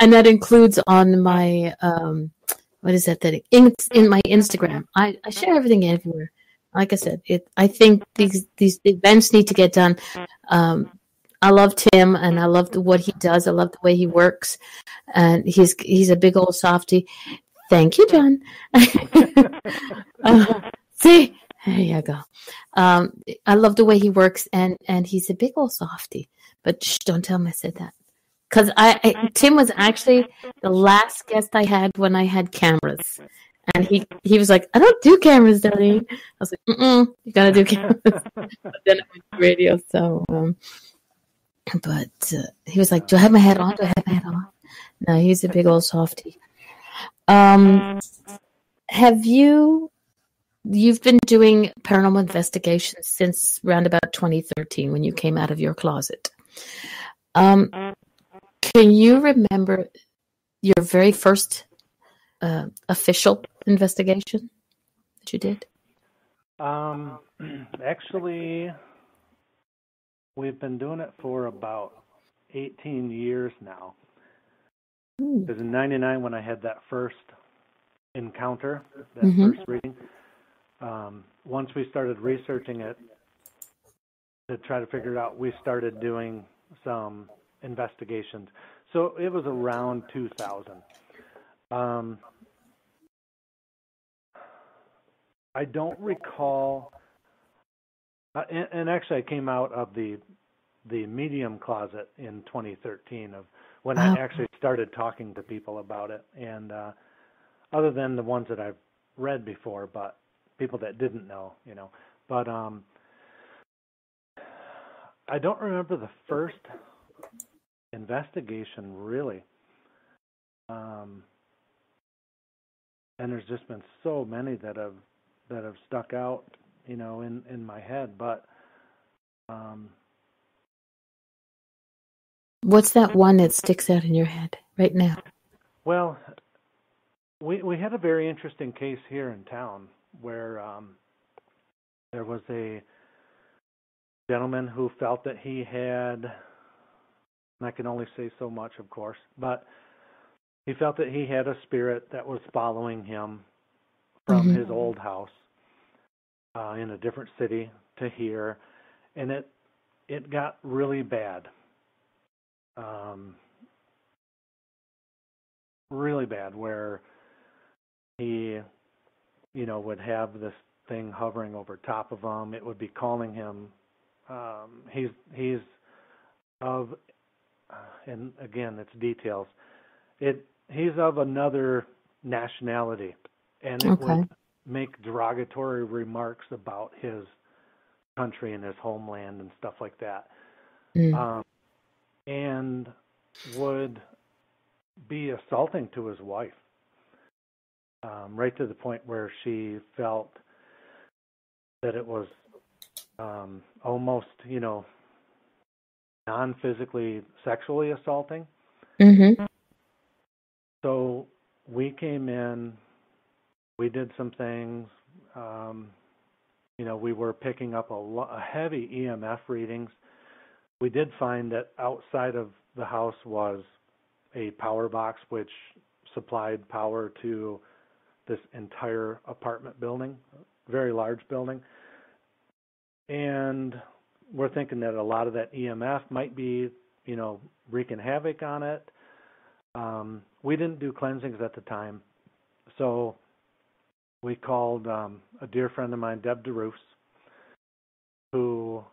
And that includes on my what is that? In my Instagram, I share everything everywhere. Like I said, I think these events need to get done. I love Tim, and I love what he does. I love the way he works, and he's a big old softy. Thank you, John. See, there you go. I love the way he works, and he's a big old softy. But shh, don't tell him I said that. Because Tim was actually the last guest I had when I had cameras. And he was like, I don't do cameras, Darlene. I was like, you gotta do cameras. But then I went to radio, so, but he was like, do I have my head on? No, he's a big old softy. Have you've been doing paranormal investigations since around about 2013 when you came out of your closet. Can you remember your very first official investigation that you did? Actually, we've been doing it for about 18 years now. Because in 99, when I had that first encounter, that first reading, once we started researching it to try to figure it out, we started doing some investigations. So it was around 2000. I don't recall, and actually I came out of the medium closet in 2013 of when I actually started talking to people about it, and other than the ones that I've read before, but people that didn't know, but I don't remember the first investigation really, and there's just been so many that have stuck out, in my head, but what's that one that sticks out in your head right now? Well, we had a very interesting case here in town where there was a gentleman who felt that he had, and I can only say so much, of course, but he felt that he had a spirit that was following him from his old house in a different city to here, and it got really bad. Really bad, where he, would have this thing hovering over top of him. It would be calling him. He's of, and again, it's details. He's of another nationality, and it would make derogatory remarks about his country and his homeland and stuff like that, and would be assaulting to his wife, right to the point where she felt that it was almost, non-physically sexually assaulting. So we came in, we did some things, we were picking up a heavy EMF readings. We did find that outside of the house was a power box which supplied power to this entire apartment building, very large building. And we're thinking that a lot of that EMF might be, wreaking havoc on it. We didn't do cleansings at the time, so we called a dear friend of mine, Deb DeRoos, who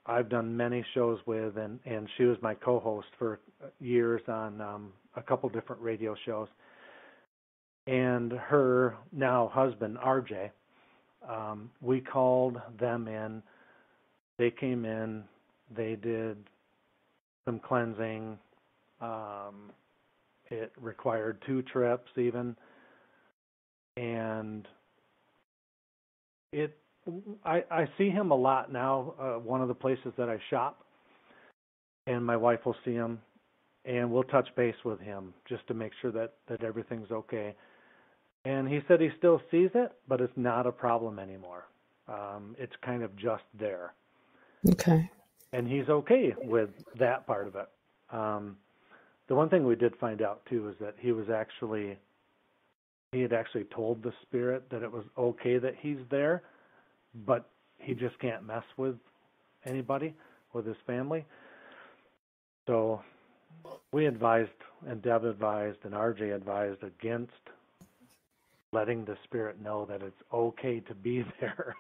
I've done many shows with, and she was my co-host for years on a couple different radio shows. And her now husband, RJ, we called them in. They came in. They did some cleansing. It required 2 trips even, and I see him a lot now. One of the places that I shop, and my wife will see him, and we'll touch base with him just to make sure that everything's okay. And he said he still sees it, but it's not a problem anymore. It's kind of just there. Okay. And he's okay with that part of it. The one thing we did find out too is that he had actually told the spirit that it was okay that he's there, but he just can't mess with anybody, with his family. So we advised, and Deb advised, and RJ advised against letting the spirit know that it's okay to be there.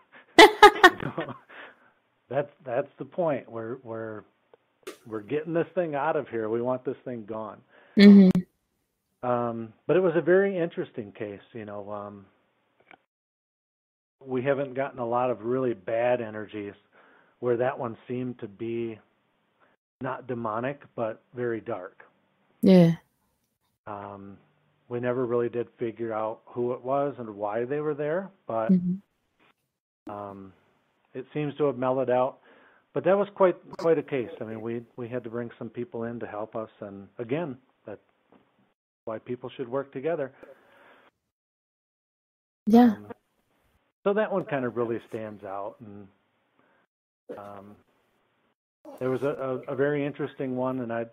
That's the point. We're getting this thing out of here. We want this thing gone. Mm-hmm. But it was a very interesting case. We haven't gotten a lot of really bad energies, where that one seemed to be not demonic, but very dark. Yeah. We never really did figure out who it was and why they were there, but it seems to have mellowed out. But that was quite a case. I mean, we had to bring some people in to help us, and again, that's why people should work together. Yeah. So that one kind of really stands out, and there was a very interesting one, and I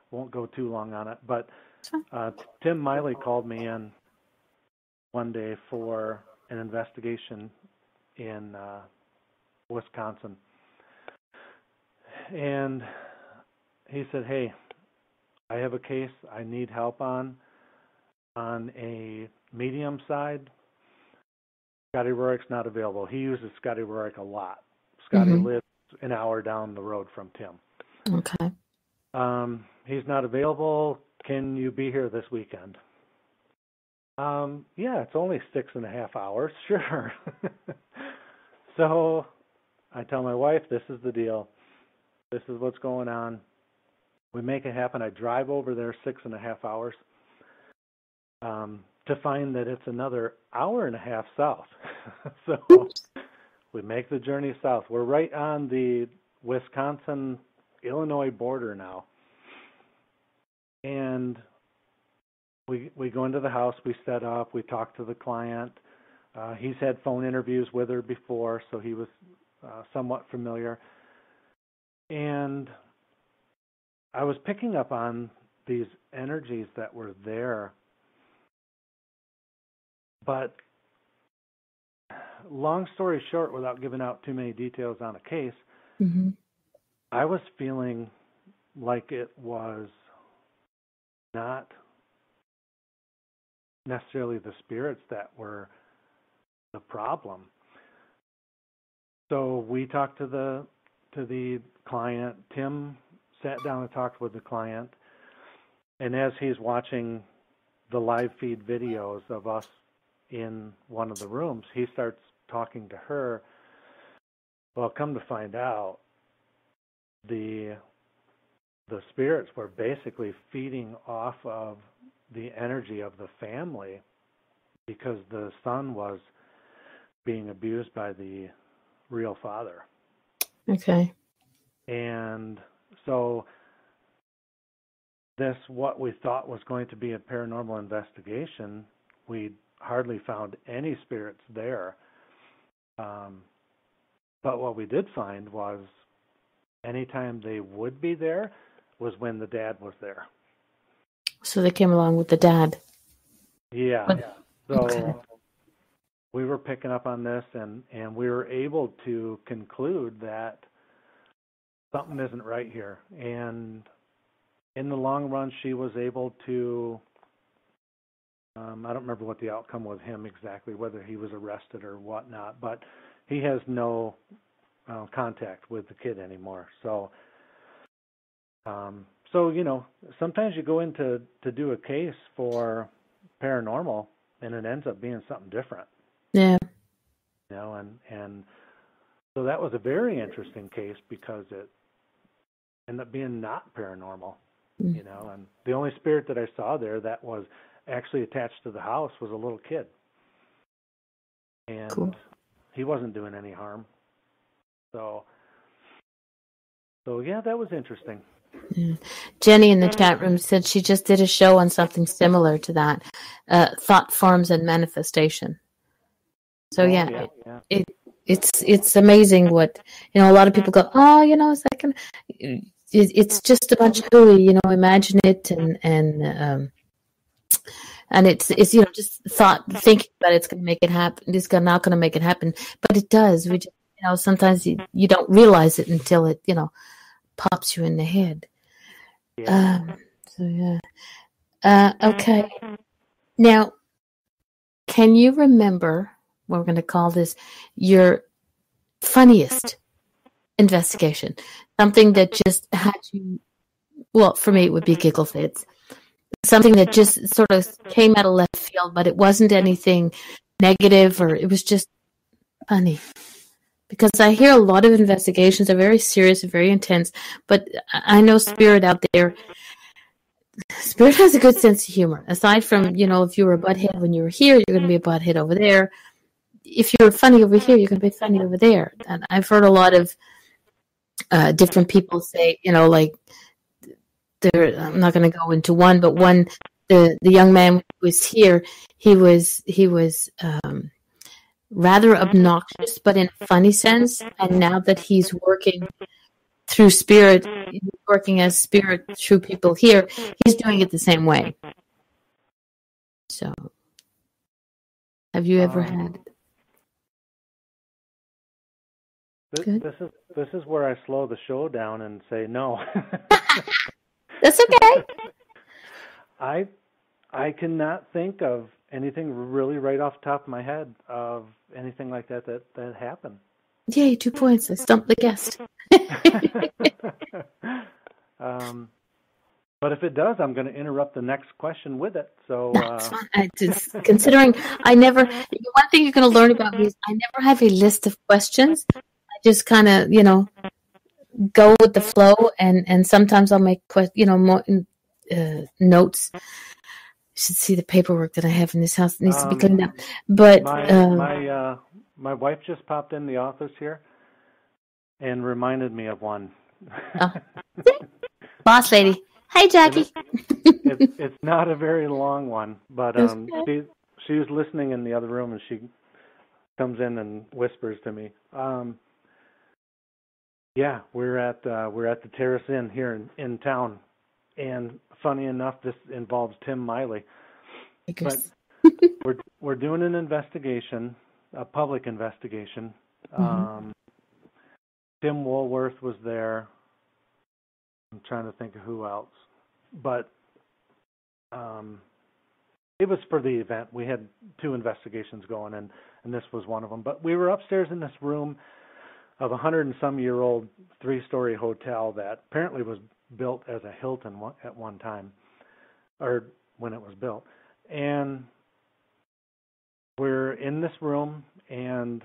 won't go too long on it, but Tim Miley called me in one day for an investigation in Wisconsin. And he said, "Hey, I have a case I need help on a medium side. Scotty Rorick's not available." He uses Scotty Rorick a lot. Scotty lives an hour down the road from Tim. Okay. He's not available. Can you be here this weekend? Yeah, it's only 6.5 hours. Sure. So I tell my wife, this is the deal. This is what's going on. We make it happen. I drive over there 6.5 hours to find that it's another 1.5 hours south. So we make the journey south. We're right on the Wisconsin-Illinois border now. And we go into the house, we set up, we talk to the client. He's had phone interviews with her before, so he was somewhat familiar. And I was picking up on these energies that were there. But long story short, without giving out too many details on a case, I was feeling like it was not necessarily the spirits that were the problem. So we talked to the client. Tim sat down and talked with the client, and as he's watching the live feed videos of us in one of the rooms, he starts talking to her. Well, come to find out, the spirits were basically feeding off of the energy of the family because the son was being abused by the real father. Okay. And so this, what we thought was going to be a paranormal investigation, we hardly found any spirits there. But what we did find was anytime they would be there was when the dad was there. So they came along with the dad. Yeah. So we were picking up on this, and we were able to conclude that something isn't right here. And in the long run, she was able to, I don't remember what the outcome with him exactly, whether he was arrested or whatnot, but he has no contact with the kid anymore. So, sometimes you go in to do a case for paranormal, and it ends up being something different. Yeah. And so that was a very interesting case because it ended up being not paranormal. you know. And the only spirit that I saw there that was actually attached to the house was a little kid, and Cool. he wasn't doing any harm. So yeah, that was interesting. Yeah. Jenny in the chat room said she just did a show on something similar to that, thought forms and manifestation. So yeah. It's amazing what, you know, a lot of people go, oh, you know, it's just a bunch of hooey, you know, imagine it and it's you know, just thinking about it's going to make it happen. It's not going to make it happen, but it does. We just, you know, sometimes you don't realize it until it, you know, pops you in the head. Yeah. So yeah. Okay. Now, can you remember, we're going to call this your funniest investigation? Something that just had you, well, for me, it would be giggle fits. Something that just sort of came out of left field, but it wasn't anything negative, or it was just funny. Because I hear a lot of investigations are very serious and very intense, but I know Spirit out there, Spirit has a good sense of humor. Aside from, you know, if you were a butthead when you were here, you're going to be a butthead over there. If you're funny over here, you're going to be funny over there. And I've heard a lot of different people say, you know, like, I'm not going to go into one, but the young man who was here, he was rather obnoxious, but in a funny sense. And now that he's working through Spirit, working as Spirit through people here, he's doing it the same way. So, have you ever had? This is where I slow the show down and say no. That's okay. I cannot think of anything really right off the top of my head of anything like that happened. Yay, 2 points. I stumped the guest. But if it does, I'm going to interrupt the next question with it. So that's fine. Considering one thing you're going to learn about me is I never have a list of questions. I just kind of, you know, go with the flow, and sometimes I'll make more notes. You should see the paperwork that I have in this house. It needs to be cleaned up. But my wife just popped in the office here and reminded me of one. Boss lady. Hi, Jackie. It's not a very long one, but she was listening in the other room, and she comes in and whispers to me. Yeah, we're at the Terrace Inn here in town, and funny enough, this involves Tim Miley. But we're doing an investigation, a public investigation. Mm-hmm. Tim Woolworth was there. I'm trying to think of who else, but it was for the event. We had 2 investigations going, and this was one of them. But we were upstairs in this room of a 100-and-some-year-old 3-story hotel that apparently was built as a Hilton at one time, or when it was built. And we're in this room, and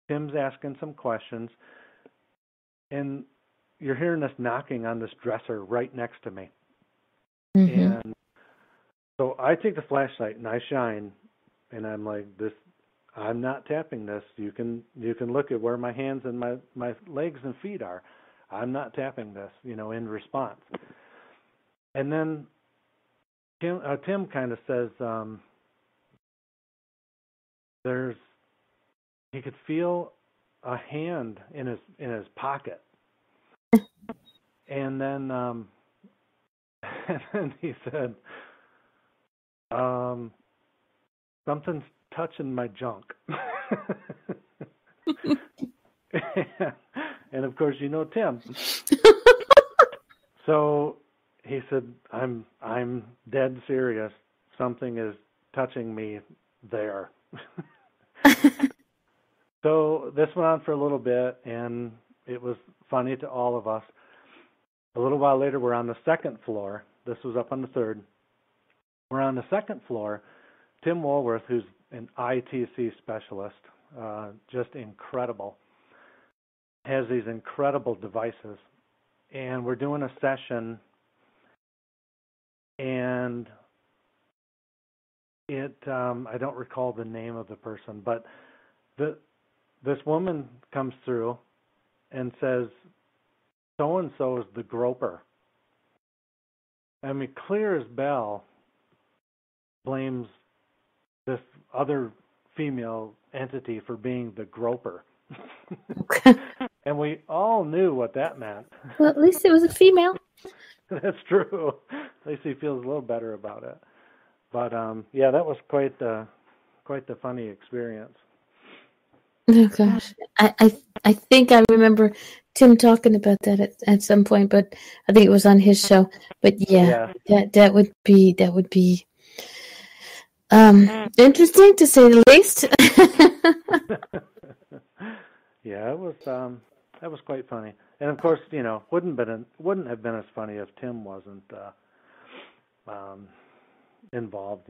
Tim's asking some questions, and you're hearing this knocking on this dresser right next to me. Mm-hmm. And so I take the flashlight and I shine, and I'm like, I'm not tapping this. You can look at where my hands and my legs and feet are. I'm not tapping this, you know, in response. And then Tim kind of says he could feel a hand in his pocket. And then he said, something's touching my junk. And of course, you know Tim. So he said, I'm dead serious. Something is touching me there. So this went on for a little bit, and it was funny to all of us. A little while later, we're on the 2nd floor. This was up on the 3rd. We're on the 2nd floor. Tim Woolworth, who's an ITC specialist, just incredible, has these incredible devices. And we're doing a session and I don't recall the name of the person, but this woman comes through and says, so-and-so is the groper. I mean, clear as bell, blames this other female entity for being the groper. And we all knew what that meant. Well, at least it was a female. That's true. At least he feels a little better about it. But yeah, that was quite the funny experience. Oh gosh, I think I remember Tim talking about that at some point, but I think it was on his show. But yeah. that would be interesting to say the least. Yeah, it was that was quite funny, and of course, wouldn't have been as funny if Tim wasn't involved.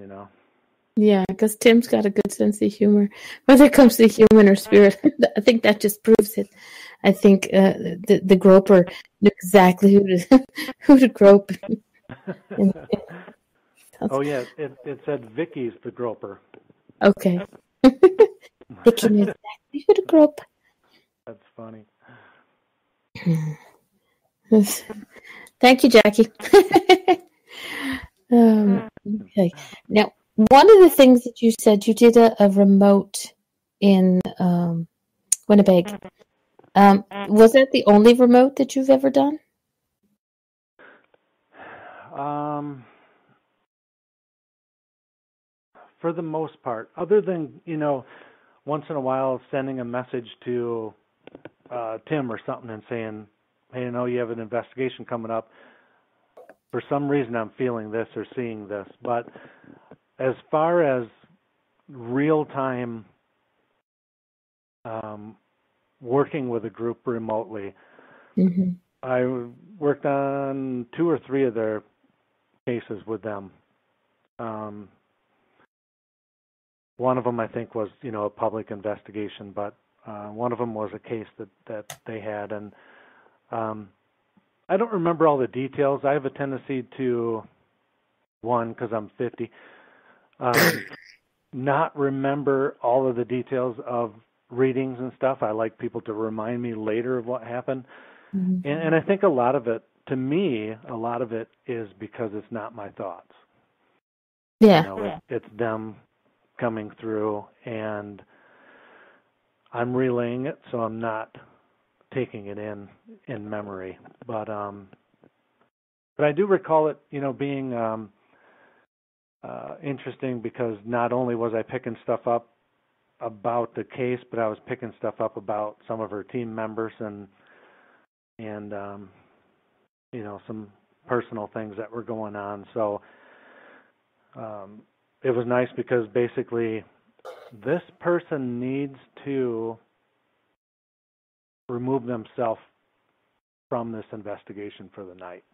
Yeah, because Tim's got a good sense of humor. Whether it comes to human or spirit, I think that just proves it. I think the groper knew exactly who to grope. Oh yeah, it said Vicky's the groper. Okay. Vicky knew exactly who to grope. That's funny. Thank you, Jackie. Okay. Now, one of the things that you said, you did a remote in Winnipeg. Was that the only remote that you've ever done? For the most part, other than, once in a while sending a message to Tim or something and saying, hey, you have an investigation coming up. For some reason, I'm feeling this or seeing this. But as far as real-time working with a group remotely, Mm-hmm. I worked on 2 or 3 of their cases with them. One of them, I think, was, a public investigation, but one of them was a case that they had. And I don't remember all the details. I have a tendency to, one, because I'm 50, not remember all of the details of readings and stuff. I like people to remind me later of what happened. Mm-hmm. And I think a lot of it is because it's not my thoughts. Yeah. It's them coming through, and I'm relaying it, so I'm not taking it in memory. But I do recall it, being interesting, because not only was I picking stuff up about the case, but I was picking stuff up about some of her team members and some personal things that were going on. So it was nice, because basically this person needs to remove themselves from this investigation for the night,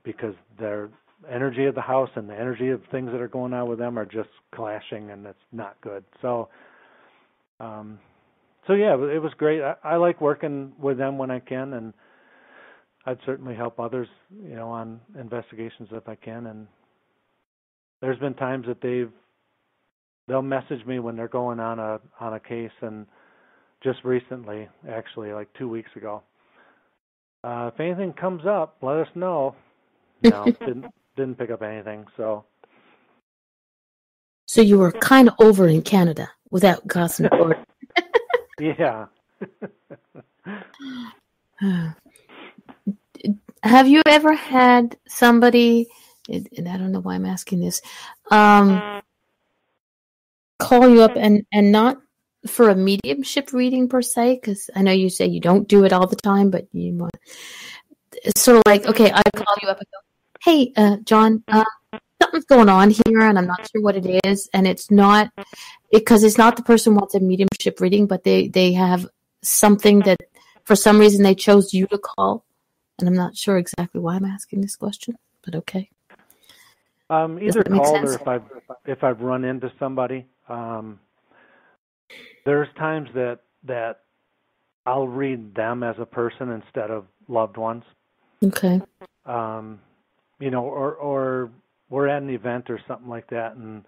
because their energy of the house and the energy of things that are going on with them are just clashing, and it's not good. So yeah, it was great. I like working with them when I can, and I'd certainly help others, on investigations if I can. And there's been times that they'll message me when they're going on a case, and just recently, actually, like 2 weeks ago, if anything comes up, let us know. No, didn't pick up anything. So you were kind of over in Canada without crossing the border. Yeah. Have you ever had somebody, and I don't know why I'm asking this, call you up and not for a mediumship reading per se? Because I know you say you don't do it all the time, but you want. It's sort of like, okay, I call you up and go, hey, John, something's going on here, and I'm not sure what it is, and it's not, because it's not the person who wants a mediumship reading, but they have something that for some reason they chose you to call, and I'm not sure exactly why I'm asking this question, but okay. Either called or if I've run into somebody. There's times that I'll read them as a person instead of loved ones. Okay. or we're at an event or something like that, and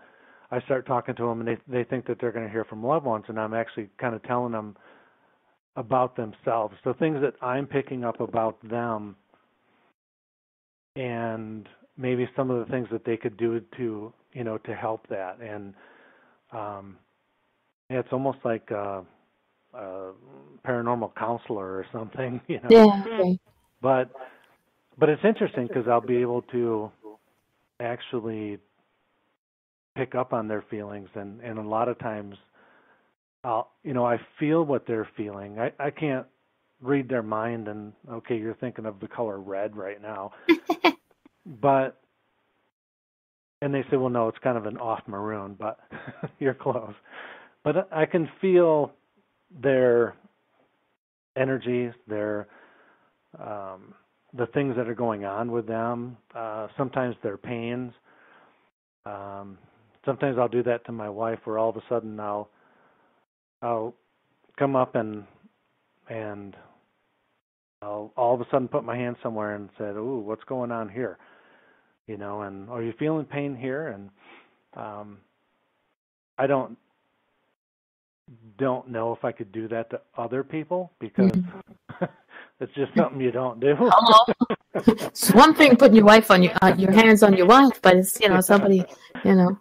I start talking to them, and they think that they're going to hear from loved ones, and I'm actually kind of telling them about themselves. So things that I'm picking up about them, and maybe some of the things that they could do to help that. And it's almost like a paranormal counselor or something, Yeah. Okay. But it's interesting because I'll be able to actually pick up on their feelings, and a lot of times I feel what they're feeling. I can't read their mind and, okay, you're thinking of the color red right now. And they say, well, no, it's kind of an off maroon, but you're close. But I can feel their energies, their the things that are going on with them, sometimes their pains. Sometimes I'll do that to my wife, where all of a sudden I'll come up and I'll all of a sudden put my hand somewhere and say, "Ooh, what's going on here?" And are you feeling pain here? And I don't know if I could do that to other people, because it's just something you don't do. It's one thing putting your wife on your hands on your wife, but it's somebody yeah.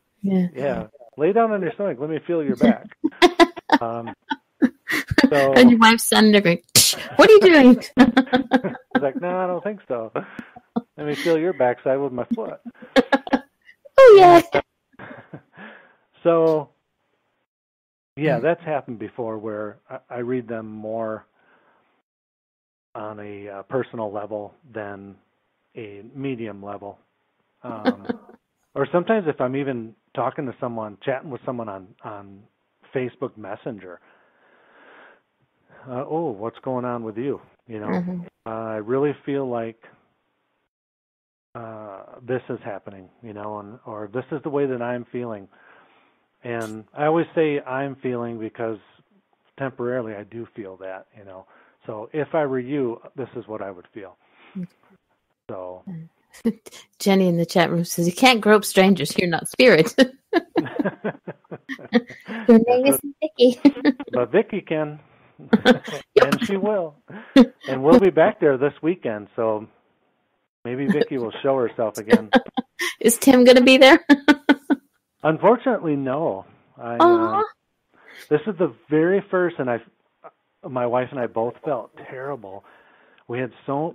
Yeah, lay down on your stomach. Let me feel your back. And your wife's standing there going, "What are you doing?" It's like, no, I don't think so. Let me feel your backside with my foot. Oh yeah. So, yeah, that's happened before, where I read them more on a personal level than a medium level. Or sometimes if I'm even talking to someone, chatting with someone on Facebook Messenger, what's going on with you? I really feel like this is happening, or this is the way that I'm feeling. And I always say I'm feeling, because temporarily I do feel that, So if I were you, this is what I would feel. So Jenny in the chat room says, "You can't grope strangers. You're not spirit." Your name is Vicky. But Vicky can. And she will. And we'll be back there this weekend, so maybe Vicky will show herself again. Is Tim going to be there? Unfortunately, no. This is the very first, and my wife and I both felt terrible. We have so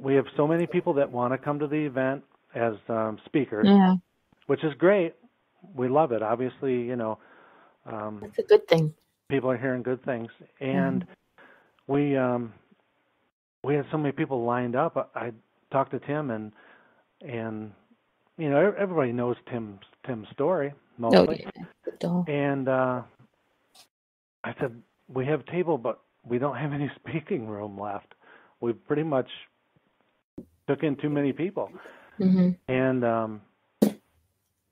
many people that want to come to the event as speakers, which is great. We love it. Obviously, that's a good thing. People are hearing good things, and we had so many people lined up. I talked to Tim, and everybody knows Tim's story mostly. Oh, yeah. And I said, we have a table, but we don't have any speaking room left. We pretty much took in too many people. Mm-hmm.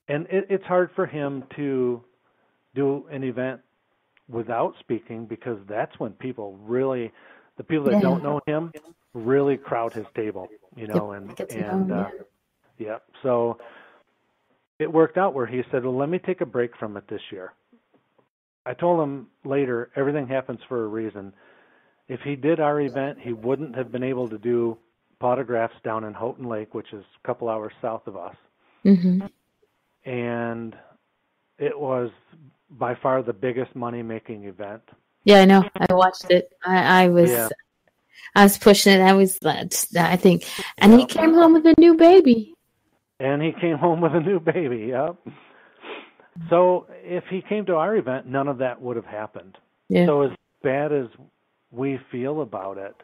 And it's hard for him to do an event without speaking, because that's when the people that don't know him really crowd his table, So it worked out where he said, well, let me take a break from it this year. I told him later, everything happens for a reason. If he did our event, he wouldn't have been able to do Potographs down in Houghton Lake, which is a couple hours south of us. Mm-hmm. And it was by far the biggest money-making event. Yeah, I know. I watched it. I was pushing it. I think. And he came home with a new baby. And he came home with a new baby, yep. So if he came to our event, none of that would have happened. Yeah. So as bad as we feel about it,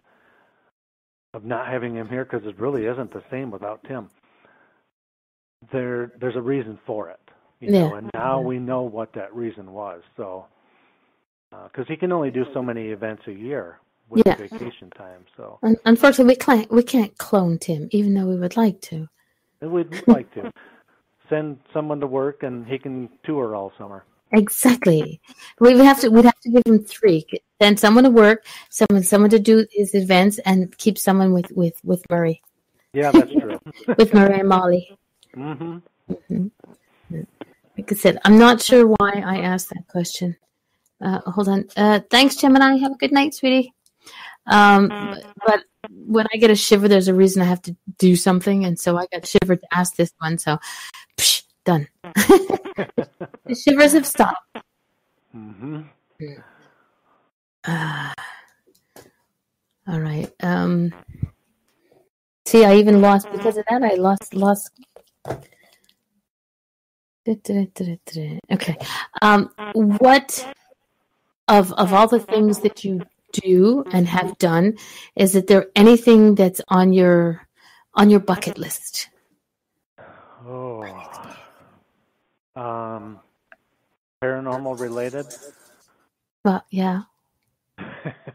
of not having him here, because it really isn't the same without Tim, there's a reason for it. And now we know what that reason was. So, because he can only do so many events a year with vacation time. So unfortunately, we can't clone Tim, even though we would like to. We'd like to send someone to work, and he can tour all summer. Exactly. We'd have to give him 3. Send someone to work, someone to do his events, and keep someone with Murray. Yeah, that's true. With Murray and Molly. Mm-hmm. Mm-hmm. Like I said, I'm not sure why I asked that question. Hold on. Thanks, Gemini. Have a good night, sweetie. But when I get a shiver, there's a reason I have to do something, and so I got shivered to ask this one. So, done. The shivers have stopped. Mm-hmm. All right. See, I even lost because of that. I lost. Okay. What of all the things that you do and have done, is there anything that's on your bucket list? Oh. Paranormal related? Well, yeah.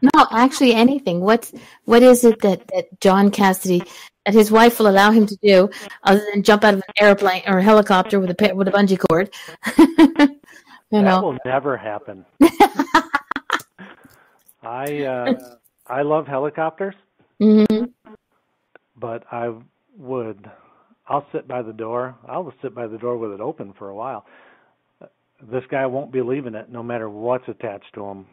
No, actually anything. What is it that John Cassidy, that his wife will allow him to do, other than jump out of an airplane or a helicopter with a bungee cord? That will never happen. I love helicopters, but I'll sit by the door. I'll sit by the door with it open for a while. This guy won't be leaving it no matter what's attached to him.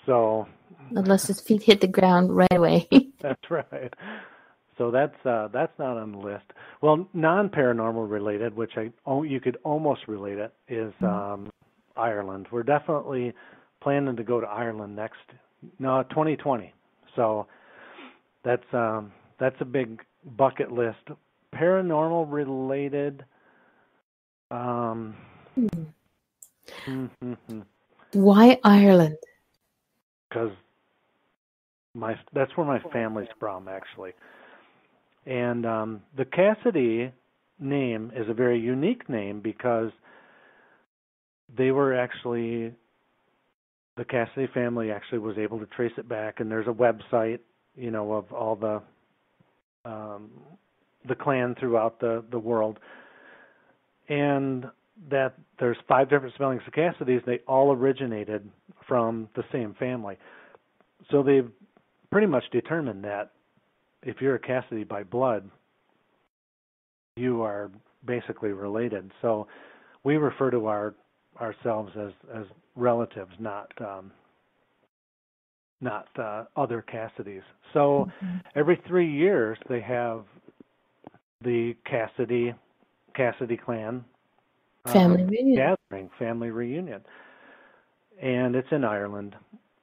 So unless his feet hit the ground right away. That's right. So that's not on the list. Well, non-paranormal related, which you could almost relate it, is Ireland. We're definitely planning to go to Ireland 2020. So that's a big bucket list. Paranormal related. Why Ireland? Because that's where my family's from, actually. And the Cassidy name is a very unique name because they were actually, the Cassidy family actually was able to trace it back, and there's a website, of all the clan throughout the world, and that there's 5 different spellings of Cassidy's. They all originated from the same family. So they've pretty much determined that if you're a Cassidy by blood, you are basically related. So we refer to ourselves as relatives, not other Cassidys. So every 3 years they have the Cassidy clan family reunion, and it's in Ireland.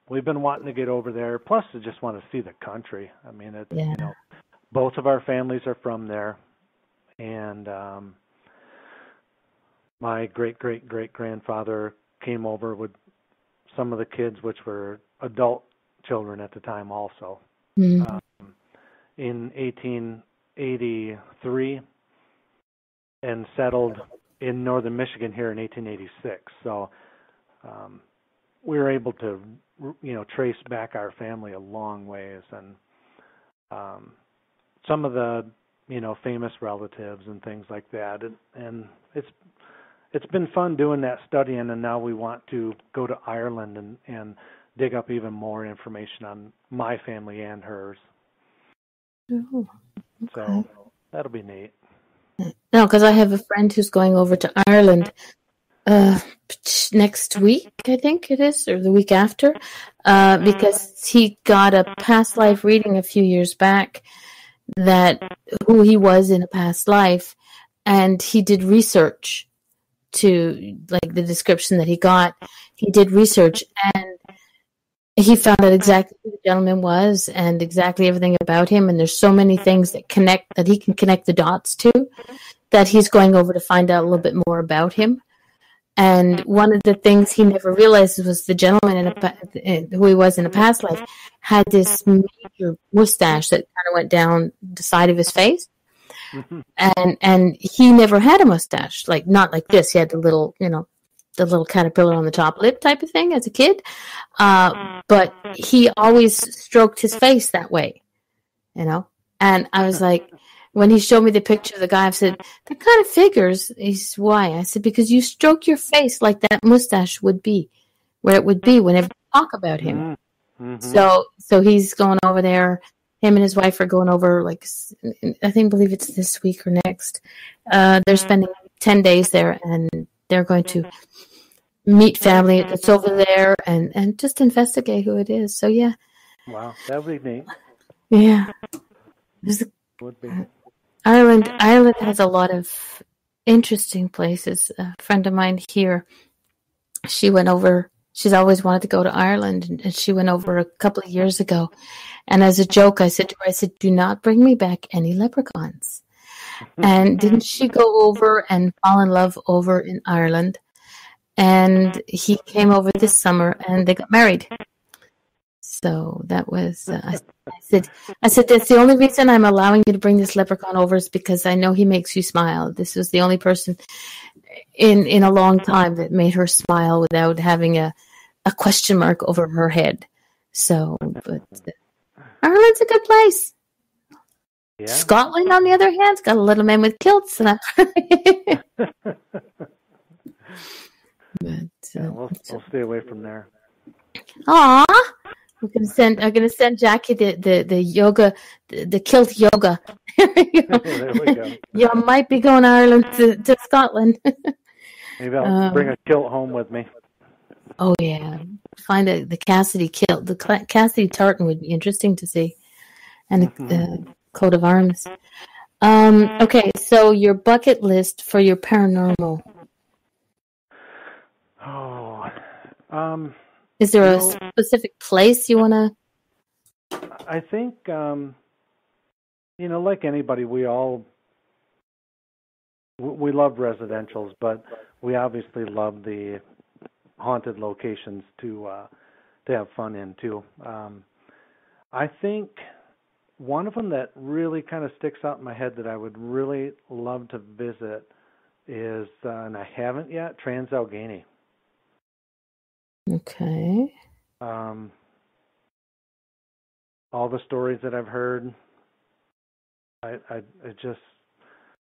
We've been wanting to get over there. Plus, I just want to see the country. I mean, both of our families are from there, and my great-great-great-grandfather came over with some of the kids, which were adult children at the time also, in 1883, and settled in northern Michigan here in 1886. So we were able to, trace back our family a long ways, and some of the, famous relatives and things like that. And it's been fun doing that studying, and now we want to go to Ireland and dig up even more information on my family and hers. Oh, okay. So that'll be neat. No, because I have a friend who's going over to Ireland next week, I think it is, or the week after, because he got a past life reading a few years back, that who he was in a past life, and he did research to, like, the description that he got. He did research, and he found out exactly who the gentleman was and exactly everything about him, and there's so many things that he can connect the dots to, that he's going over to find out a little bit more about him. And one of the things he never realized was the gentleman who he was in a past life had this major mustache that kind of went down the side of his face. And he never had a mustache, like, not like this. He had the little caterpillar on the top lip type of thing as a kid. But he always stroked his face that way, And I was like, when he showed me the picture of the guy, I said, that kind of figures. He said, why? I said, because you stroke your face like that mustache would be, where it would be whenever you talk about him. So he's going over there him and his wife are going over, like, believe it's this week or next. They're spending 10 days there, and they're going to meet family that's over there and just investigate who it is. So, yeah. Wow, that would be neat. Yeah. Would be. Ireland has a lot of interesting places. A friend of mine here, she went over. She's always wanted to go to Ireland, and she went over a couple of years ago. And as a joke, I said to her, do not bring me back any leprechauns. And didn't she go over and fall in love over in Ireland? And he came over this summer, and they got married. So that was, I said, that's the only reason I'm allowing you to bring this leprechaun over is because I know he makes you smile. This was the only person in a long time that made her smile without having a question mark over her head. So, but Ireland's a good place. Yeah. Scotland, on the other hand, has got a little man with kilts. But, we'll stay away from there. Aw, I'm gonna send Jackie the yoga, the kilt yoga. There we go. You might be going to Ireland to Scotland. Maybe I'll bring a kilt home with me. Oh yeah, find the Cassidy kilt. The Cassidy tartan would be interesting to see, and the coat of arms. Okay, so your bucket list for your paranormal. Oh, is there a specific place you want to? I think, like anybody, we love residentials, but we obviously love the haunted locations to have fun in too. I think one of them that really kind of sticks out in my head that I would really love to visit is, and I haven't yet, Trans-Allegheny. Okay. All the stories that I've heard, it's just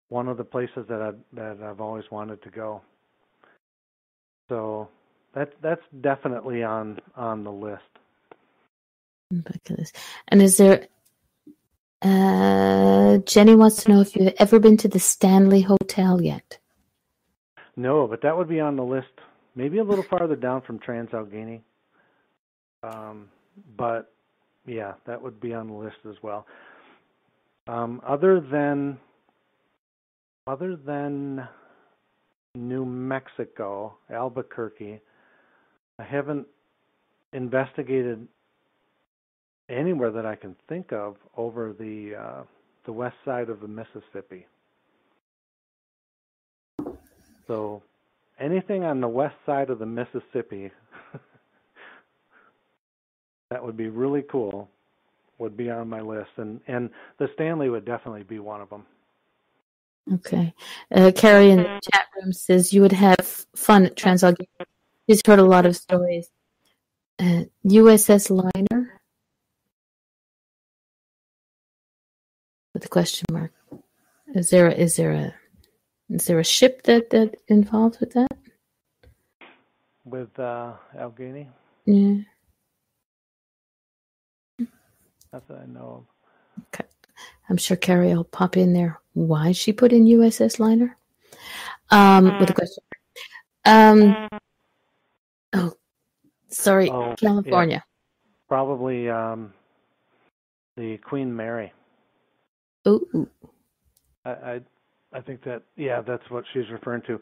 one of the places that I've always wanted to go. So that's definitely on the list. And is there? Jenny wants to know if you've ever been to the Stanley Hotel yet. No, but that would be on the list. Maybe a little farther down from Trans-Allegheny. But yeah, that would be on the list as well. Other than New Mexico, Albuquerque, I haven't investigated anywhere that I can think of over the west side of the Mississippi. So anything on the west side of the Mississippi that would be really cool would be on my list, and the Stanley would definitely be one of them. Okay. Carrie in the chat room says you would have fun at Trans-Allegheny. She's heard a lot of stories. USS Liner? With a question mark. Is there a ship that involved with that? With Allegheny? Yeah. Not that I know of. Okay. I'm sure Carrie will pop in there. Why she put in USS Liner? With a question. California. Yeah. Probably the Queen Mary. Ooh. I think that's what she's referring to.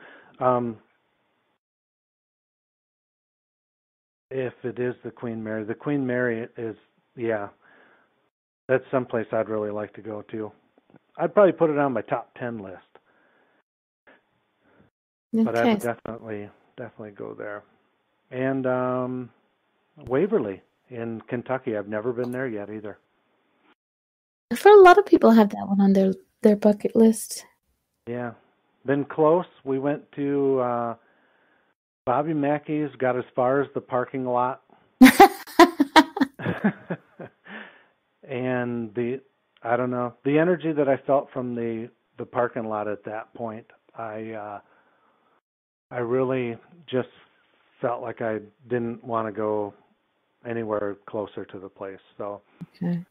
If it is the Queen Mary is, that's someplace I'd really like to go to. I'd probably put it on my top 10 list. Okay. But I would definitely go there. And Waverly in Kentucky, I've never been there yet either. For a lot of people have that one on their bucket list. Yeah. Been close. We went to Bobby Mackey's, got as far as the parking lot. And the energy that I felt from the parking lot at that point, I really just felt like I didn't want to go anywhere closer to the place. So okay.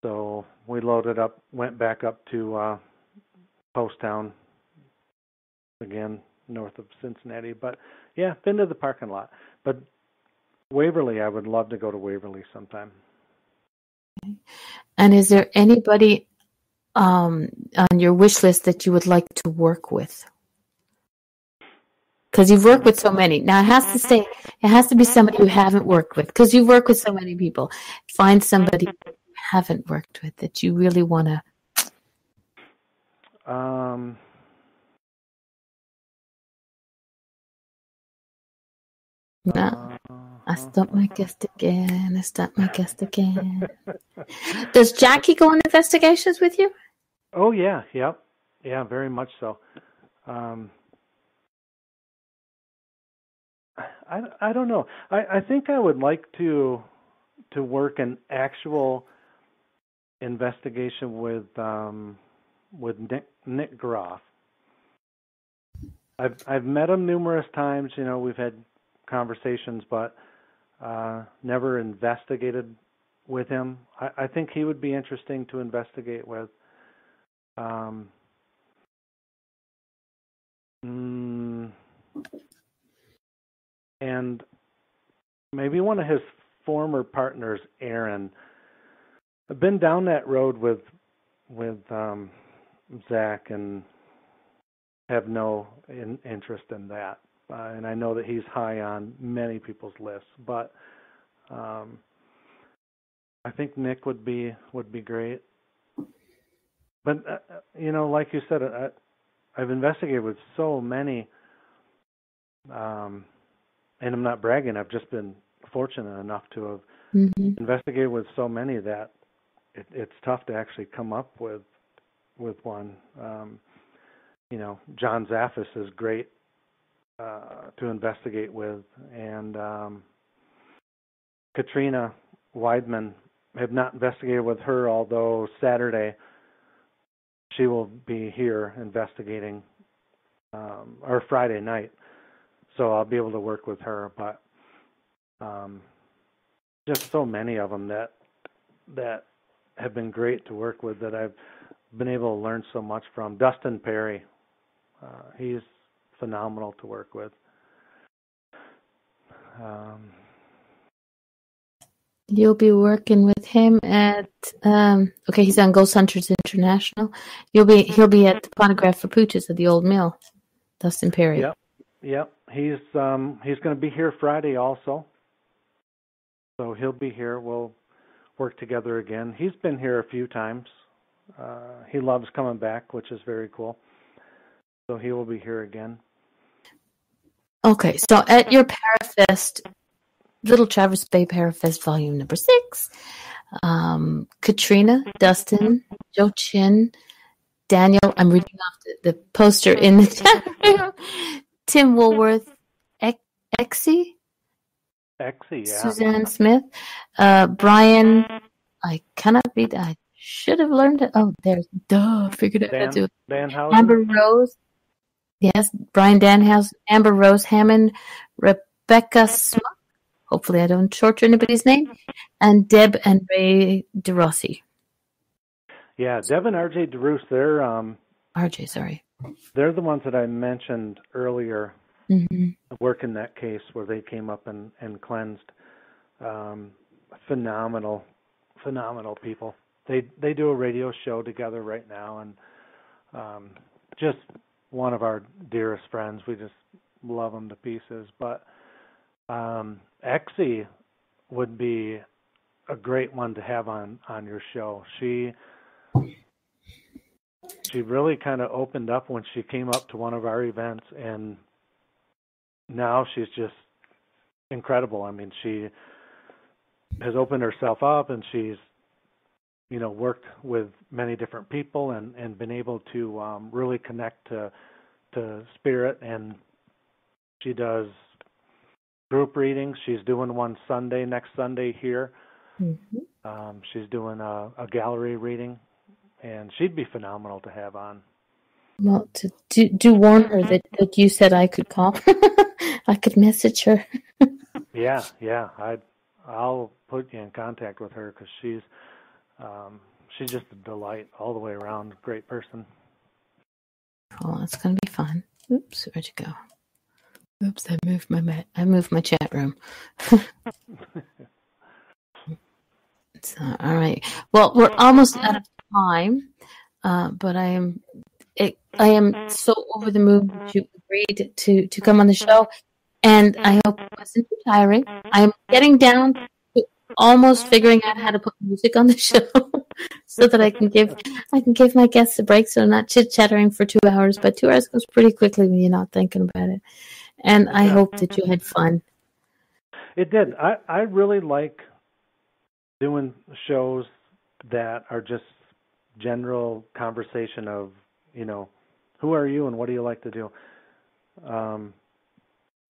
So we loaded up, went back up to Post Town, again, north of Cincinnati. But yeah, been to the parking lot. But Waverly, I would love to go to Waverly sometime. And is there anybody on your wish list that you would like to work with? Because you've worked with so many. Now, it has to be somebody you haven't worked with, because you've worked with so many people. Find somebody you haven't worked with that you really want to. No, I stopped my guest again. Does Jackie go on investigations with you? Oh, yeah. Yep. Yeah, very much so. I don't know. I think I would like to work an actual investigation with Nick Groff. I've met him numerous times. You know, we've had conversations, but never investigated with him. I think he would be interesting to investigate with. And maybe one of his former partners, Aaron. I've been down that road with Zach and have no interest in that. And I know that he's high on many people's lists, but I think Nick would be great. But you know, like you said, I've investigated with so many, and I'm not bragging. I've just been fortunate enough to have investigated with so many that it's tough to actually come up with one. You know, John Zaffis is great to investigate with, and Katrina Weidman. I have not investigated with her, although Saturday she will be here investigating, or Friday night, so I'll be able to work with her. But just so many of them that have been great to work with, that I've been able to learn so much from. Dustin Perry, he's phenomenal to work with. You'll be working with him at he's on Ghost Hunters International. He'll be at the Poneglyph for Pooches at the Old Mill. Dustin Perry. Yep. He's going to be here Friday also. So he'll be here. We'll work together again. He's been here a few times. He loves coming back, which is very cool. So he will be here again. Okay, so at your Parafest, Little Traverse Bay Parafest Volume number 6, Katrina, Dustin, Joe Chin, Daniel, I'm reading off the poster in the chat room, Tim Woolworth, Exie, yeah. Suzanne Smith, Brian, I cannot read that. I should have learned it. Oh, there's, figured out how to do it. Danhausen? Amber Rose, yes, Brian Danhausen, Amber Rose Hammond, Rebecca Smuck, hopefully I don't shorten anybody's name, and Deb and Ray DeRossi. Yeah, Deb and RJ DeRoos, they're RJ, sorry. They're the ones that I mentioned earlier, working that case where they came up and cleansed. Phenomenal people. They do a radio show together right now, and just one of our dearest friends. We just love them to pieces. But Exie would be a great one to have on your show. She really kind of opened up when she came up to one of our events, and now she's just incredible. I mean, she has opened herself up, and she's, you know, worked with many different people and been able to really connect to spirit. And she does group readings. She's doing one next Sunday here. She's doing a gallery reading, and she'd be phenomenal to have on. Well, to warn her that you said I could call. I could message her. Yeah. I'll put you in contact with her, because she's she's just a delight all the way around. Great person. Oh, it's gonna be fun. Oops, where'd you go? Oops, I moved my chat room. All right. Well, we're almost out of time, but I am so over the moon that you agreed to come on the show, and I hope it wasn't too tiring. I'm getting down to almost figuring out how to put music on the show so that I can give my guests a break, so I'm not chit-chattering for 2 hours. But 2 hours goes pretty quickly when you're not thinking about it. And I hope that you had fun. It did. I really like doing shows that are just general conversation of, who are you and what do you like to do?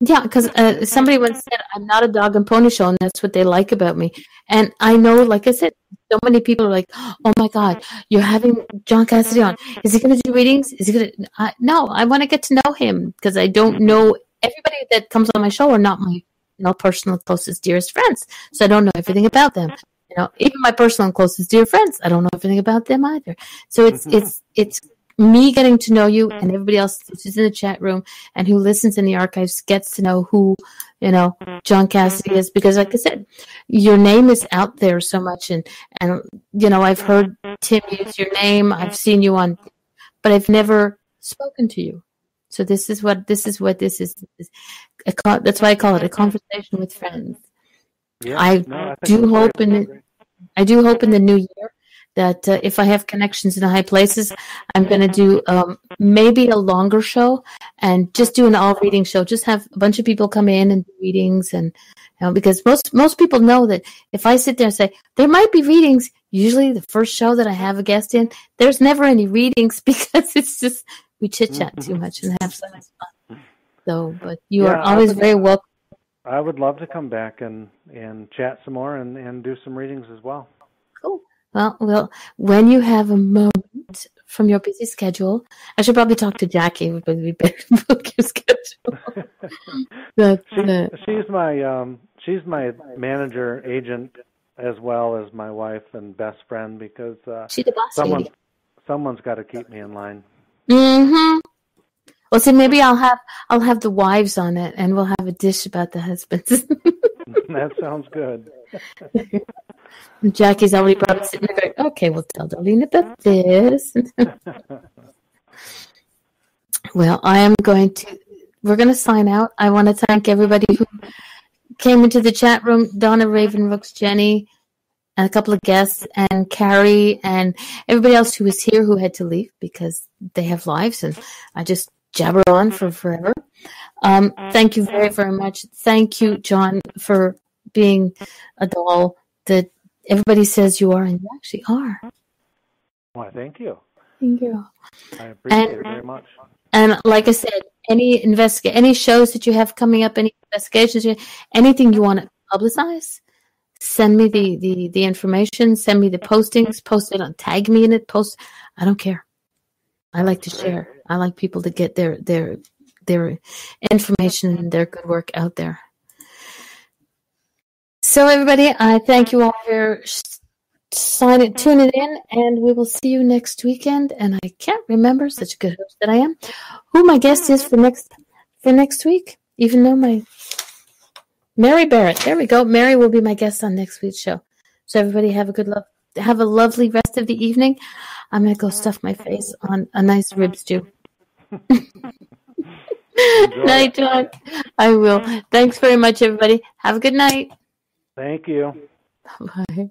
Yeah, because somebody once said, I'm not a dog and pony show, and that's what they like about me. And I know, like I said, so many people are like, oh my God, you're having John Cassidy on. Is he going to do readings? Is he going to? No, I want to get to know him because I don't know. Everybody that comes on my show are not my personal closest, dearest friends. So I don't know everything about them. Even my personal and closest dear friends, I don't know everything about them either. So it's me getting to know you, and everybody else who's in the chat room and who listens in the archives gets to know who, John Cassidy is. Because like I said, your name is out there so much, and I've heard Tim use your name. I've seen you on, but I've never spoken to you. So this is what this is. That's why I call it a conversation with friends. Yeah, I do hope in the new year that if I have connections in the high places, I'm going to do maybe a longer show and just do an all-reading show. Just have a bunch of people come in and do readings, and because most people know that if I sit there and say there might be readings, usually the first show that I have a guest in, there's never any readings because it's just we chit-chat too much and have so much fun. So, but you are always very welcome. I would love to come back and chat some more and do some readings as well. Cool. Well, when you have a moment from your busy schedule, I should probably talk to Jackie. It would be better to book your schedule. She's my manager, agent, as well as my wife and best friend, because she's the boss someone's got to keep me in line. Mm-hmm. Well, see, maybe I'll have the wives on it, and we'll have a dish about the husbands. That sounds good. Jackie's already probably sitting there going, okay, we'll tell Darlene about this. Well, we're going to sign out. I want to thank everybody who came into the chat room, Donna, Raven, Rooks, Jenny, and a couple of guests, and Carrie, and everybody else who was here who had to leave because they have lives, and I just jabber on for forever. Thank you very, very much. Thank you, John, for being a doll that everybody says you are, and you actually are. Why, thank you. Thank you. I appreciate it very much. And like I said, any shows that you have coming up, any investigations, anything you want to publicize, send me the information, send me the postings, post it on, tag me in it, post. I don't care. I like to share. I like people to get their information and their good work out there. So everybody, I thank you all for tuning in, and we will see you next weekend. And I can't remember, such a good host that I am, who my guest is for next week. Even though Mary Barrett, there we go. Mary will be my guest on next week's show. So everybody have a lovely rest of the evening. I'm gonna go stuff my face on a nice rib stew. Night, John. I will. Thanks very much, everybody. Have a good night. Thank you. Bye.